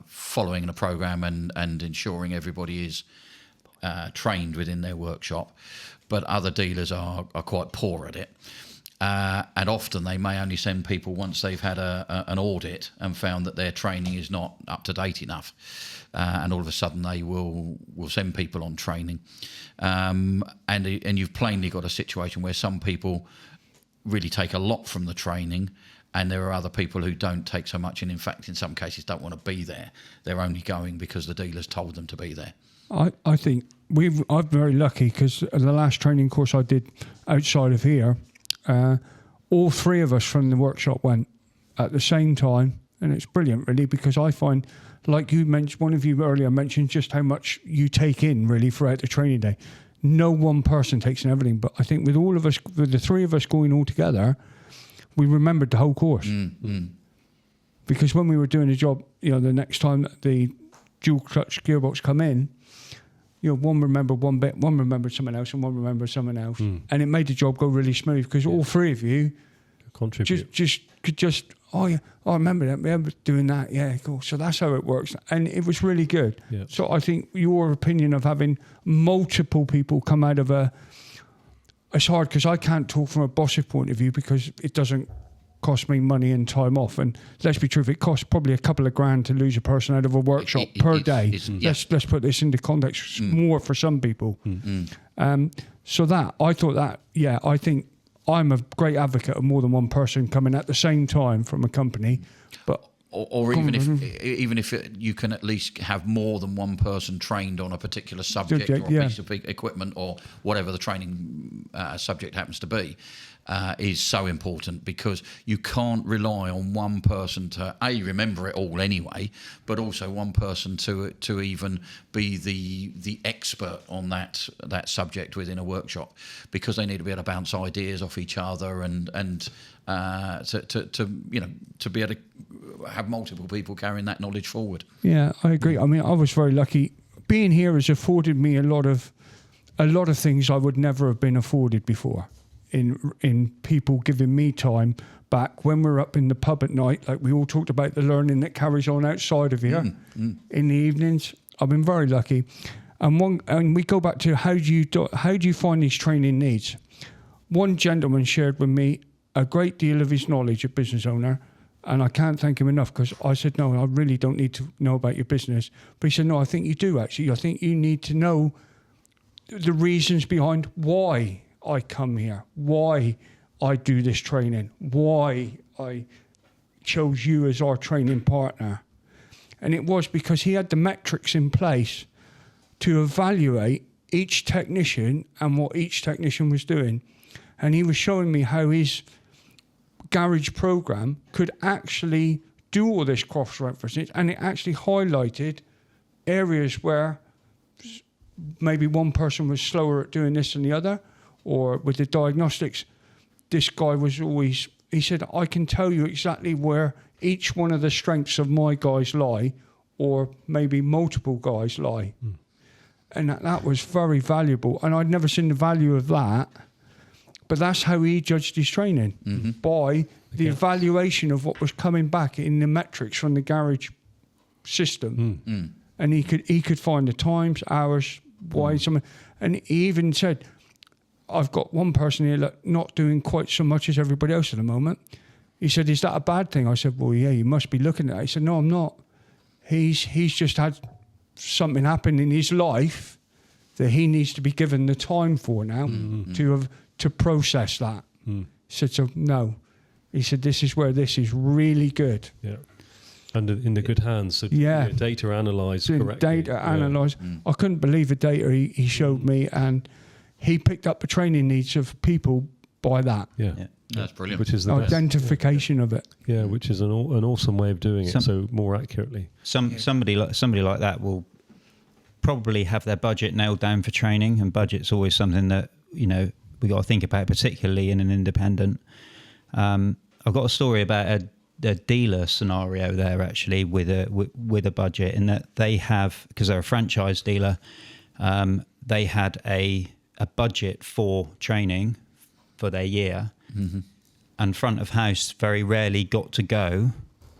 following a program and ensuring everybody is trained within their workshop, but other dealers are quite poor at it. And often they may only send people once they've had an audit and found that their training is not up to date enough. And all of a sudden they will send people on training. And you've plainly got a situation where some people really take a lot from the training, and there are other people who don't take so much, and in fact, in some cases, don't want to be there. They're only going because the dealers told them to be there. I think I'm very lucky because the last training course I did outside of here, all 3 of us from the workshop went. at the same time. And it's brilliant, really, because I find, like you mentioned, one of you earlier mentioned just how much you take in, really, throughout the training day. No one person takes in everything, but I think with all of us, with the three of us going all together, we remembered the whole course. Because when we were doing a job, the next time that the dual clutch gearbox come in, one remembered one bit, one remembered something else, and one remembered something else. And it made the job go really smooth because all three of you contribute. Just oh yeah, I remember that, remember doing that, yeah, cool. So that's how it works, and it was really good. Yeah. So I think your opinion of having multiple people come out of it's hard because I can't talk from a Bosch's point of view because it doesn't cost me money and time off, and let's be true, it costs probably a couple of grand to lose a person out of a workshop per day. Let's put this into context, more for some people. So that I thought that, I think I'm a great advocate of more than one person coming at the same time from a company, but or even if you can at least have more than one person trained on a particular subject or a piece of equipment or whatever the training subject happens to be, is so important, because you can't rely on one person to remember it all anyway, but also one person to even be the expert on that subject within a workshop, because they need to be able to bounce ideas off each other and to be able to have multiple people carrying that knowledge forward. Yeah, I agree. I mean, I was very lucky. Being here has afforded me a lot of things I would never have been afforded before. In people giving me time back when we're up in the pub at night, like we all talked about the learning that carries on outside of here in the evenings. I've been very lucky, and we go back to how do you find these training needs? One gentleman shared with me a great deal of his knowledge, a business owner, and I can't thank him enough, because I said, no, I really don't need to know about your business. But he said, no, I think you do actually. I think you need to know the reasons behind why I come here, why I do this training, why I chose you as our training partner. And it was because he had the metrics in place to evaluate each technician and what each technician was doing. And he was showing me how his garage program could actually do all this cross-referencing, and it actually highlighted areas where maybe one person was slower at doing this than the other. Or with the diagnostics, this guy was always, he said, I can tell you exactly where each one of the strengths of my guys lie, or maybe multiple guys lie. And that was very valuable. And I'd never seen the value of that. But that's how he judged his training, by the evaluation of what was coming back in the metrics from the garage system. And he could find the times, hours, why something. And he even said, I've got one person here not doing quite so much as everybody else at the moment. He said, is that a bad thing? I said, well, yeah, you must be looking at it. He said, no, I'm not. He's just had something happen in his life that he needs to be given the time for now to process that. He said, so no. He said, this is where this is really good. Yeah. And in the good hands. So data analysed correctly. Data analysed. I couldn't believe the data he showed me, and he picked up the training needs of people by that. Yeah. That's brilliant. Which is the identification of it. Yeah, which is an awesome way of doing it, so more accurately. Somebody like that will probably have their budget nailed down for training, and budget's always something that we got to think about, particularly in an independent. I've got a story about a dealer scenario there actually with a budget, in that they have, because they're a franchise dealer, they had a budget for training for their year, and front of house very rarely got to go,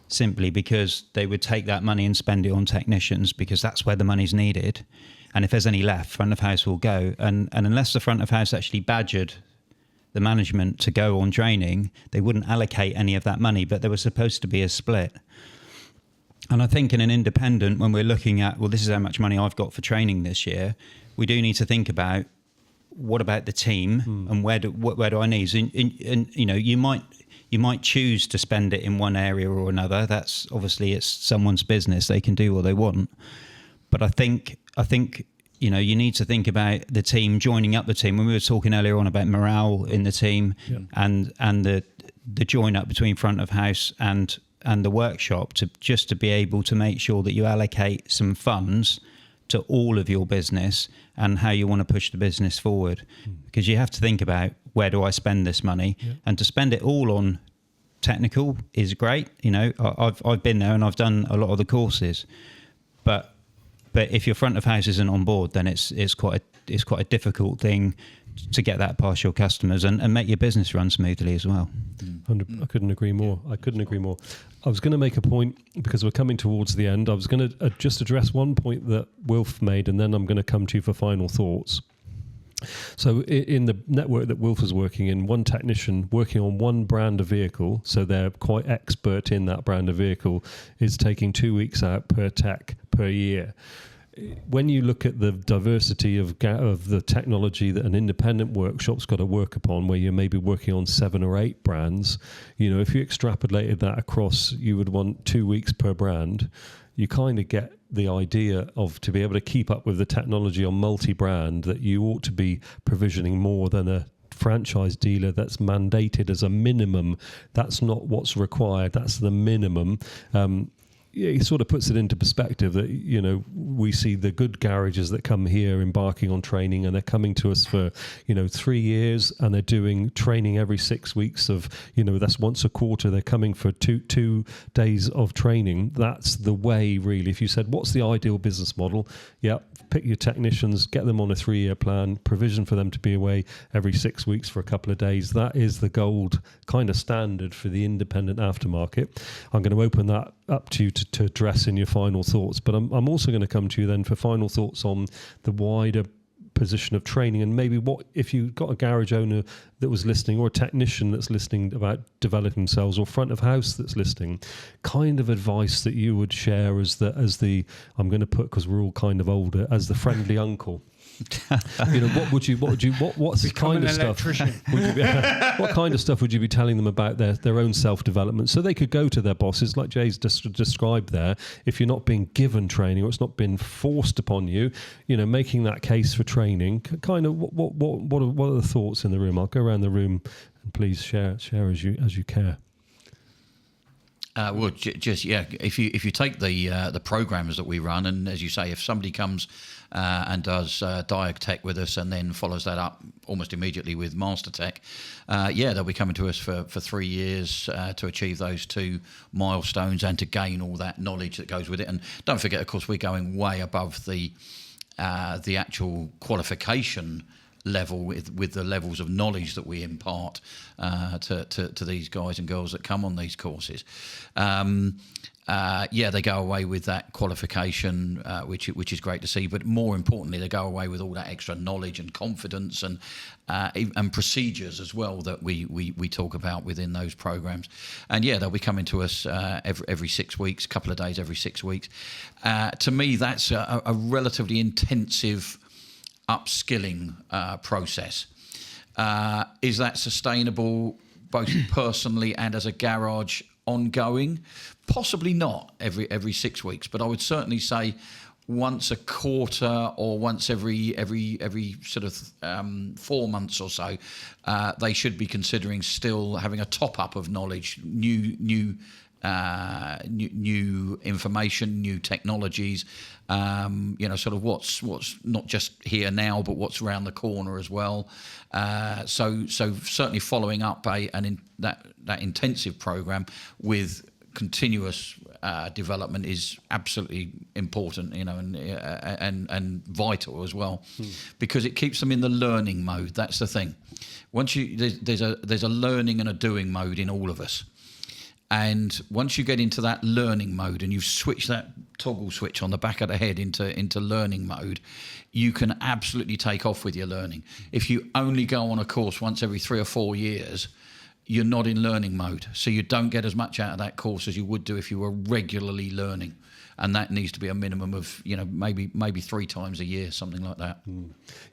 simply because they would take that money and spend it on technicians, because that's where the money's needed, and if there's any left, front of house will go, and unless the front of house actually badgered the management to go on training, they wouldn't allocate any of that money, but there was supposed to be a split. And I think in an independent, when we're looking at, well, this is how much money I've got for training this year, we do need to think about, what about the team, and where do I need? And you might choose to spend it in one area or another. That's obviously, it's someone's business; they can do what they want. But I think you need to think about the team, joining up the team. When we were talking earlier on about morale in the team, and the the join up between front of house and the workshop to be able to make sure that you allocate some funds to all of your business and how you want to push the business forward. Because you have to think about, where do I spend this money? Yeah. And to spend it all on technical is great. I've been there and I've done a lot of the courses, but if your front of house isn't on board, then it's quite a difficult thing to get that past your customers and make your business run smoothly as well. I couldn't agree more. I was going to make a point, because we're coming towards the end. I was going to just address one point that Wilf made, and then I'm going to come to you for final thoughts. So in the network that Wilf is working in, one technician working on one brand of vehicle, so they're quite expert in that brand of vehicle, is taking 2 weeks out per tech per year. When you look at the diversity of the technology that an independent workshop's got to work upon, where you're maybe working on 7 or 8 brands, if you extrapolated that across, you would want 2 weeks per brand. You kind of get the idea of, to be able to keep up with the technology on multi-brand, that you ought to be provisioning more than a franchise dealer that's mandated as a minimum. That's not what's required. That's the minimum. It sort of puts it into perspective that, we see the good garages that come here embarking on training, and they're coming to us for, 3 years, and they're doing training every 6 weeks of, that's once a quarter. They're coming for two days of training. That's the way, really. If you said, what's the ideal business model? Yeah, pick your technicians, get them on a 3-year plan, provision for them to be away every 6 weeks for a couple of days. That is the gold kind of standard for the independent aftermarket. I'm going to open that up to you to address in your final thoughts, but I'm also going to come to you then for final thoughts on the wider position of training, and maybe what, if you got a garage owner that was listening, or a technician that's listening about developing themselves, or front of house that's listening, kind of advice that you would share as the I'm going to put, because we're all kind of older, as the friendly uncle. What's the kind of stuff what kind of stuff would you be telling them about their own self-development, so they could go to their bosses, like Jay's described there, if you're not being given training, or it's not been forced upon you, making that case for training, kind of what are the thoughts in the room? I'll go around the room, and please share as you care. If you take the programs that we run, and as you say, if somebody comes and does Diag Tech with us, and then follows that up almost immediately with Master Tech, they'll be coming to us for 3 years to achieve those 2 milestones and to gain all that knowledge that goes with it. And don't forget, of course, we're going way above the actual qualification level with the levels of knowledge that we impart to these guys and girls that come on these courses. They go away with that qualification, which is great to see. But more importantly, they go away with all that extra knowledge and confidence and procedures as well that we talk about within those programs. And they'll be coming to us every 6 weeks, a couple of days every 6 weeks. To me, that's a relatively intensive upskilling process. Is that sustainable, both personally and as a garage, ongoing? Possibly not every 6 weeks, but I would certainly say once a quarter, or once every sort of 4 months or so, they should be considering still having a top up of knowledge, new information, new technologies, sort of what's not just here now, but what's around the corner as well. So certainly following up that intensive program with continuous development is absolutely important, and vital as well, because it keeps them in the learning mode. That's the thing. Once there's a learning and a doing mode in all of us. And once you get into that learning mode, and you've switched that toggle switch on the back of the head into learning mode, you can absolutely take off with your learning. If you only go on a course once every 3 or 4 years, you're not in learning mode. So you don't get as much out of that course as you would do if you were regularly learning. And that needs to be a minimum of, maybe 3 times a year, something like that.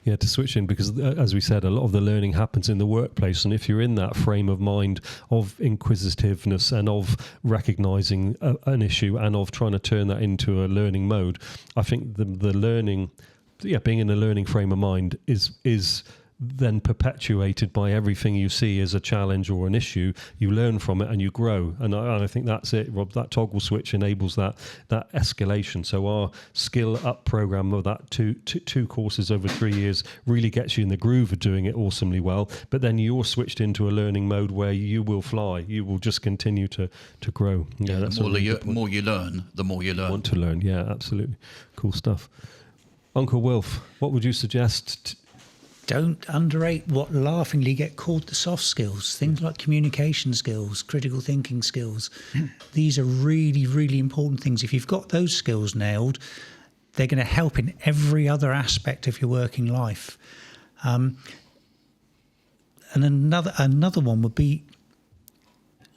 Yeah, to switch in, because as we said, a lot of the learning happens in the workplace. And if you're in that frame of mind of inquisitiveness and of recognizing an issue and of trying to turn that into a learning mode, I think the learning, being in a learning frame of mind is then perpetuated by everything you see as a challenge or an issue. You learn from it and you grow. And I think that's it, Rob. That toggle switch enables that escalation. So our skill up program of that two courses over 3 years really gets you in the groove of doing it awesomely well. But then you're switched into a learning mode where you will fly. You will just continue to grow. Yeah, that's the more you learn, the more you learn. Want to learn. Yeah, absolutely. Cool stuff. Uncle Wilf, what would you suggest? Don't underrate what laughingly get called the soft skills. Things like communication skills, critical thinking skills. These are really, really important things. If you've got those skills nailed, they're going to help in every other aspect of your working life. And another one would be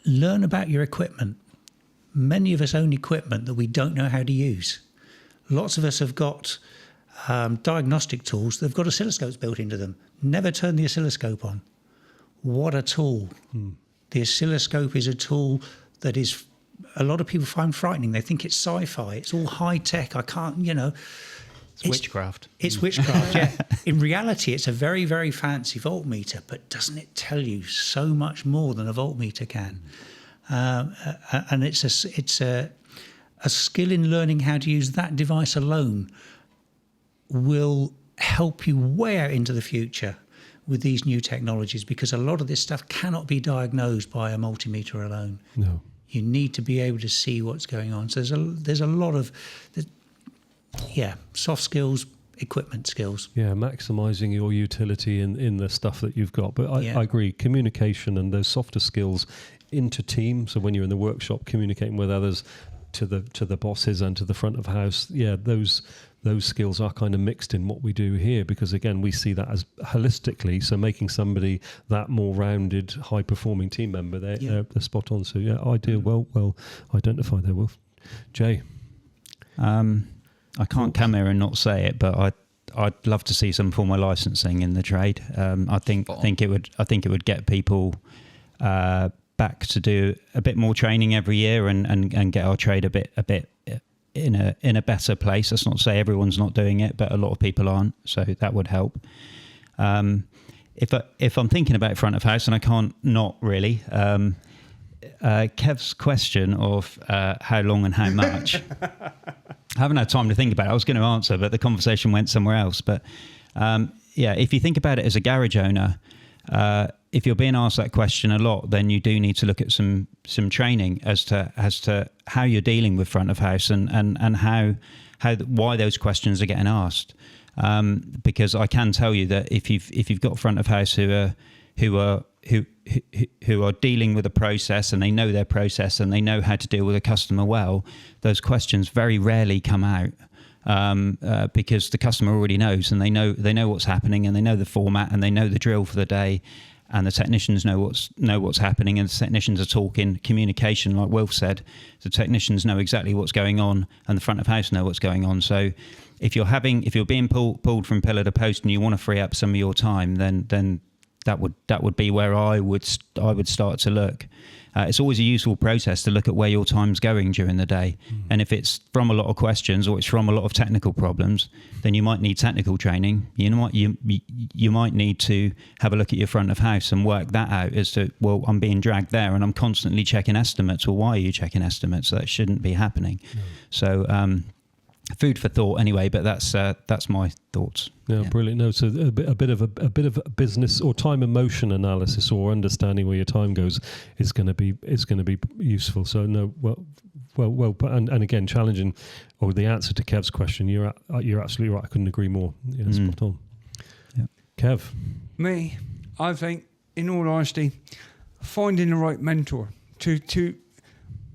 learn about your equipment. Many of us own equipment that we don't know how to use. Lots of us have got diagnostic tools, they've got oscilloscopes built into them. Never turn the oscilloscope on. What a tool. The oscilloscope is a tool that is, a lot of people find frightening. They think it's sci-fi. It's all high-tech. I can't, It's witchcraft. It's witchcraft, yeah. In reality, it's a very, very fancy voltmeter, but doesn't it tell you so much more than a voltmeter can? And it's a skill in learning how to use that device alone will help you way out into the future with these new technologies, because a lot of this stuff cannot be diagnosed by a multimeter alone. No. You need to be able to see what's going on. So there's a lot of, soft skills, equipment skills. Yeah, maximising your utility in the stuff that you've got. But I agree, communication and those softer skills into team. So when you're in the workshop, communicating with others, to the bosses and to the front of house, those skills are kind of mixed in what we do here, because again we see that as holistically. So making somebody that more rounded, high performing team member, they're spot on. So ideal, well identified there, Wilf. Jay, I can't come here and not say it, but I'd love to see some form of licensing in the trade. I think it would get people back to do a bit more training every year and get our trade a bit in a better place. That's not to say everyone's not doing it, but a lot of people aren't, so that would help. If I'm thinking about front of house, and I can't not really, Kev's question of how long and how much, I haven't had time to think about it. I was going to answer, but the conversation went somewhere else. But if you think about it as a garage owner, if you're being asked that question a lot, then you do need to look at some training as to how you're dealing with front of house and why those questions are getting asked. Because I can tell you that if you've got front of house who are dealing with a process and they know their process and they know how to deal with a customer well, those questions very rarely come out. Because the customer already knows, and they know what's happening, and they know the format, and they know the drill for the day, and the technicians know what's happening, and the technicians are talking communication, like Wilf said. The technicians know exactly what's going on, and the front of house know what's going on. So if you're being pulled from pillar to post and you want to free up some of your time, then that would be where I would start to look. It's always a useful process to look at where your time's going during the day. And if it's from a lot of questions or it's from a lot of technical problems, then you might need technical training. You might need to have a look at your front of house and work that out as to, well, I'm being dragged there and I'm constantly checking estimates. Well, why are you checking estimates? That shouldn't be happening. So food for thought anyway, but that's my thoughts. Yeah, brilliant. No, so a bit of a business or time and motion analysis or understanding where your time goes is going to be useful. So no, well, and again, challenging, or the answer to Kev's question, you're absolutely right. I couldn't agree more. Yeah, spot on. Yeah. Kev, me, I think, in all honesty, finding the right mentor to.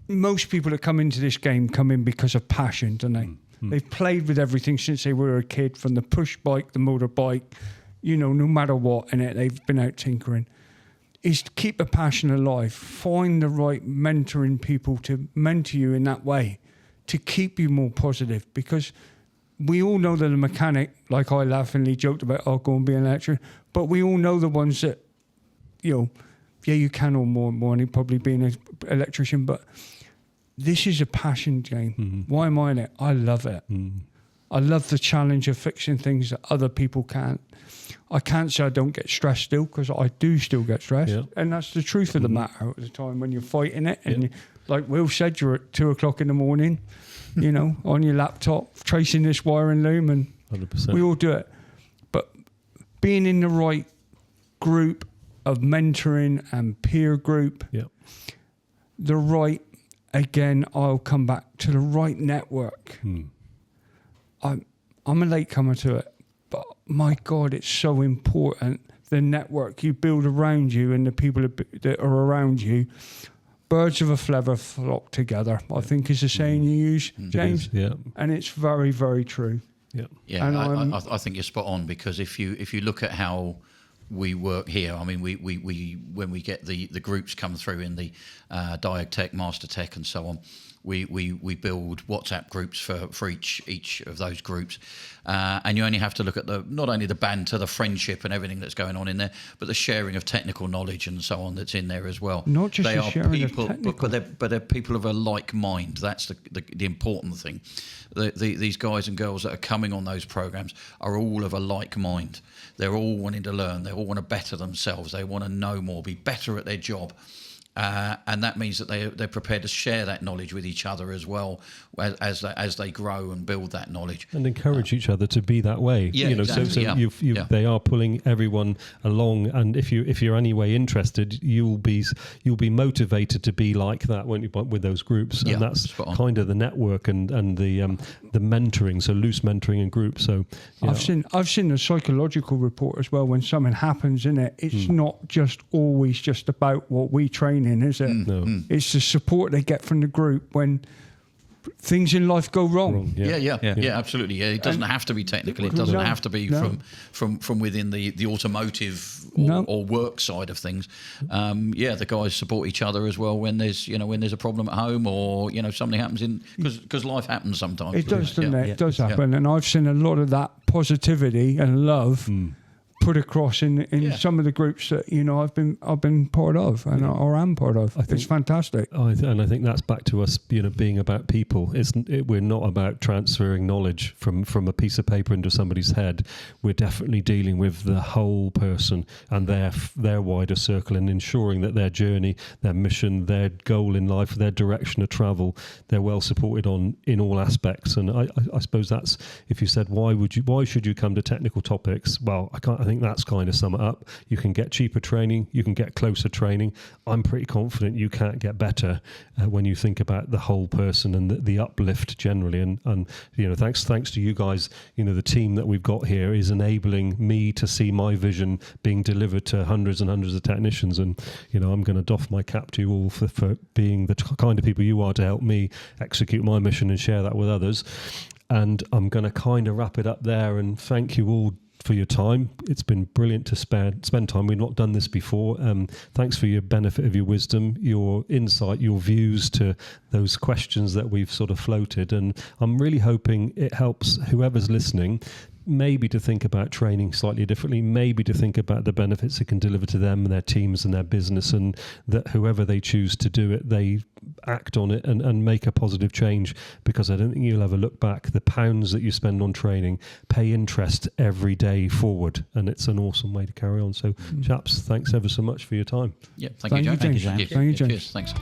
Most people that come into this game come in because of passion, don't they? They've played with everything since they were a kid, from the push bike, the motorbike, no matter what, and they've been out tinkering. Is to keep a passion alive. Find the right mentoring people to mentor you in that way, to keep you more positive. Because we all know that a mechanic, like I laughingly joked about, I'll go and be an electrician, but we all know the ones that, you can earn more money probably being an electrician, but this is a passion game. Why am I in it? I love it. I love the challenge of fixing things that other people can't. I can't say I don't get stressed still, because I do still get stressed. Yeah. And that's the truth of the matter at the time when you're fighting it. And you, like Will said, you're at 2:00 in the morning, you know, on your laptop, tracing this wiring loom, and 100%. we all do it. But being in the right group of mentoring and peer group, the right, again, I'll come back to the right network. I'm a latecomer to it, but my God, it's so important. The network you build around you and the people that are around you. Birds of a feather flock together, I think is the saying you use, James. And it's very, very true. Yeah, and I think you're spot on, because if you look at how we work here, I mean, we when we get the groups come through in the Diag Tech, Master Tech, and so on, we build WhatsApp groups for each of those groups, and you only have to look at not only the banter, the friendship, and everything that's going on in there, but the sharing of technical knowledge and so on that's in there as well. Not just the sharing people, of technical, but they're people of a like mind. That's the important thing. These guys and girls that are coming on those programs are all of a like mind. They're all wanting to learn. They all want to better themselves. They want to know more, be better at their job. And that means that they're prepared to share that knowledge with each other as well as they grow and build that knowledge and encourage each other to be that way. Yeah, you know, exactly. so they are pulling everyone along, and if you're anyway interested, you'll be motivated to be like that, won't you, with those groups? And that's kind of the network and the mentoring, so loose mentoring and groups. So I've seen the psychological report as well. When something happens in it, it's not just always just about what we train in, is it? No. It's the support they get from the group when things in life go wrong. Yeah, absolutely. Yeah, it doesn't have to be technical. It doesn't have to be from within the automotive or work side of things. The guys support each other as well when there's a problem at home, or something happens because life happens sometimes. It does, doesn't it? It does happen, and I've seen a lot of that positivity and love put across in some of the groups that I've been part of and or am part of. It's fantastic. And I think that's back to us, being about people. We're not about transferring knowledge from a piece of paper into somebody's head. We're definitely dealing with the whole person and their wider circle, and ensuring that their journey, their mission, their goal in life, their direction of travel, they're well supported in all aspects. And I suppose that's, if you said why should you come to technical topics? Well, I think that's kind of sum it up. You can get cheaper training, you can get closer training. I'm pretty confident you can't get better when you think about the whole person and the uplift generally. And thanks to you guys, the team that we've got here is enabling me to see my vision being delivered to hundreds and hundreds of technicians. And I'm going to doff my cap to you all for being the kind of people you are to help me execute my mission and share that with others. And I'm going to kind of wrap it up there and thank you all for your time. It's been brilliant to spend time. We've not done this before. Thanks for your benefit of your wisdom, your insight, your views to those questions that we've sort of floated. And I'm really hoping it helps whoever's listening maybe to think about training slightly differently, maybe to think about the benefits it can deliver to them and their teams and their business, and that whoever they choose to do it, they act on it and make a positive change, because I don't think you'll ever look back. The pounds that you spend on training pay interest every day forward, and it's an awesome way to carry on. So chaps, thanks ever so much for your time. Yeah, thank you, James. Thank you, James. Cheers, thanks.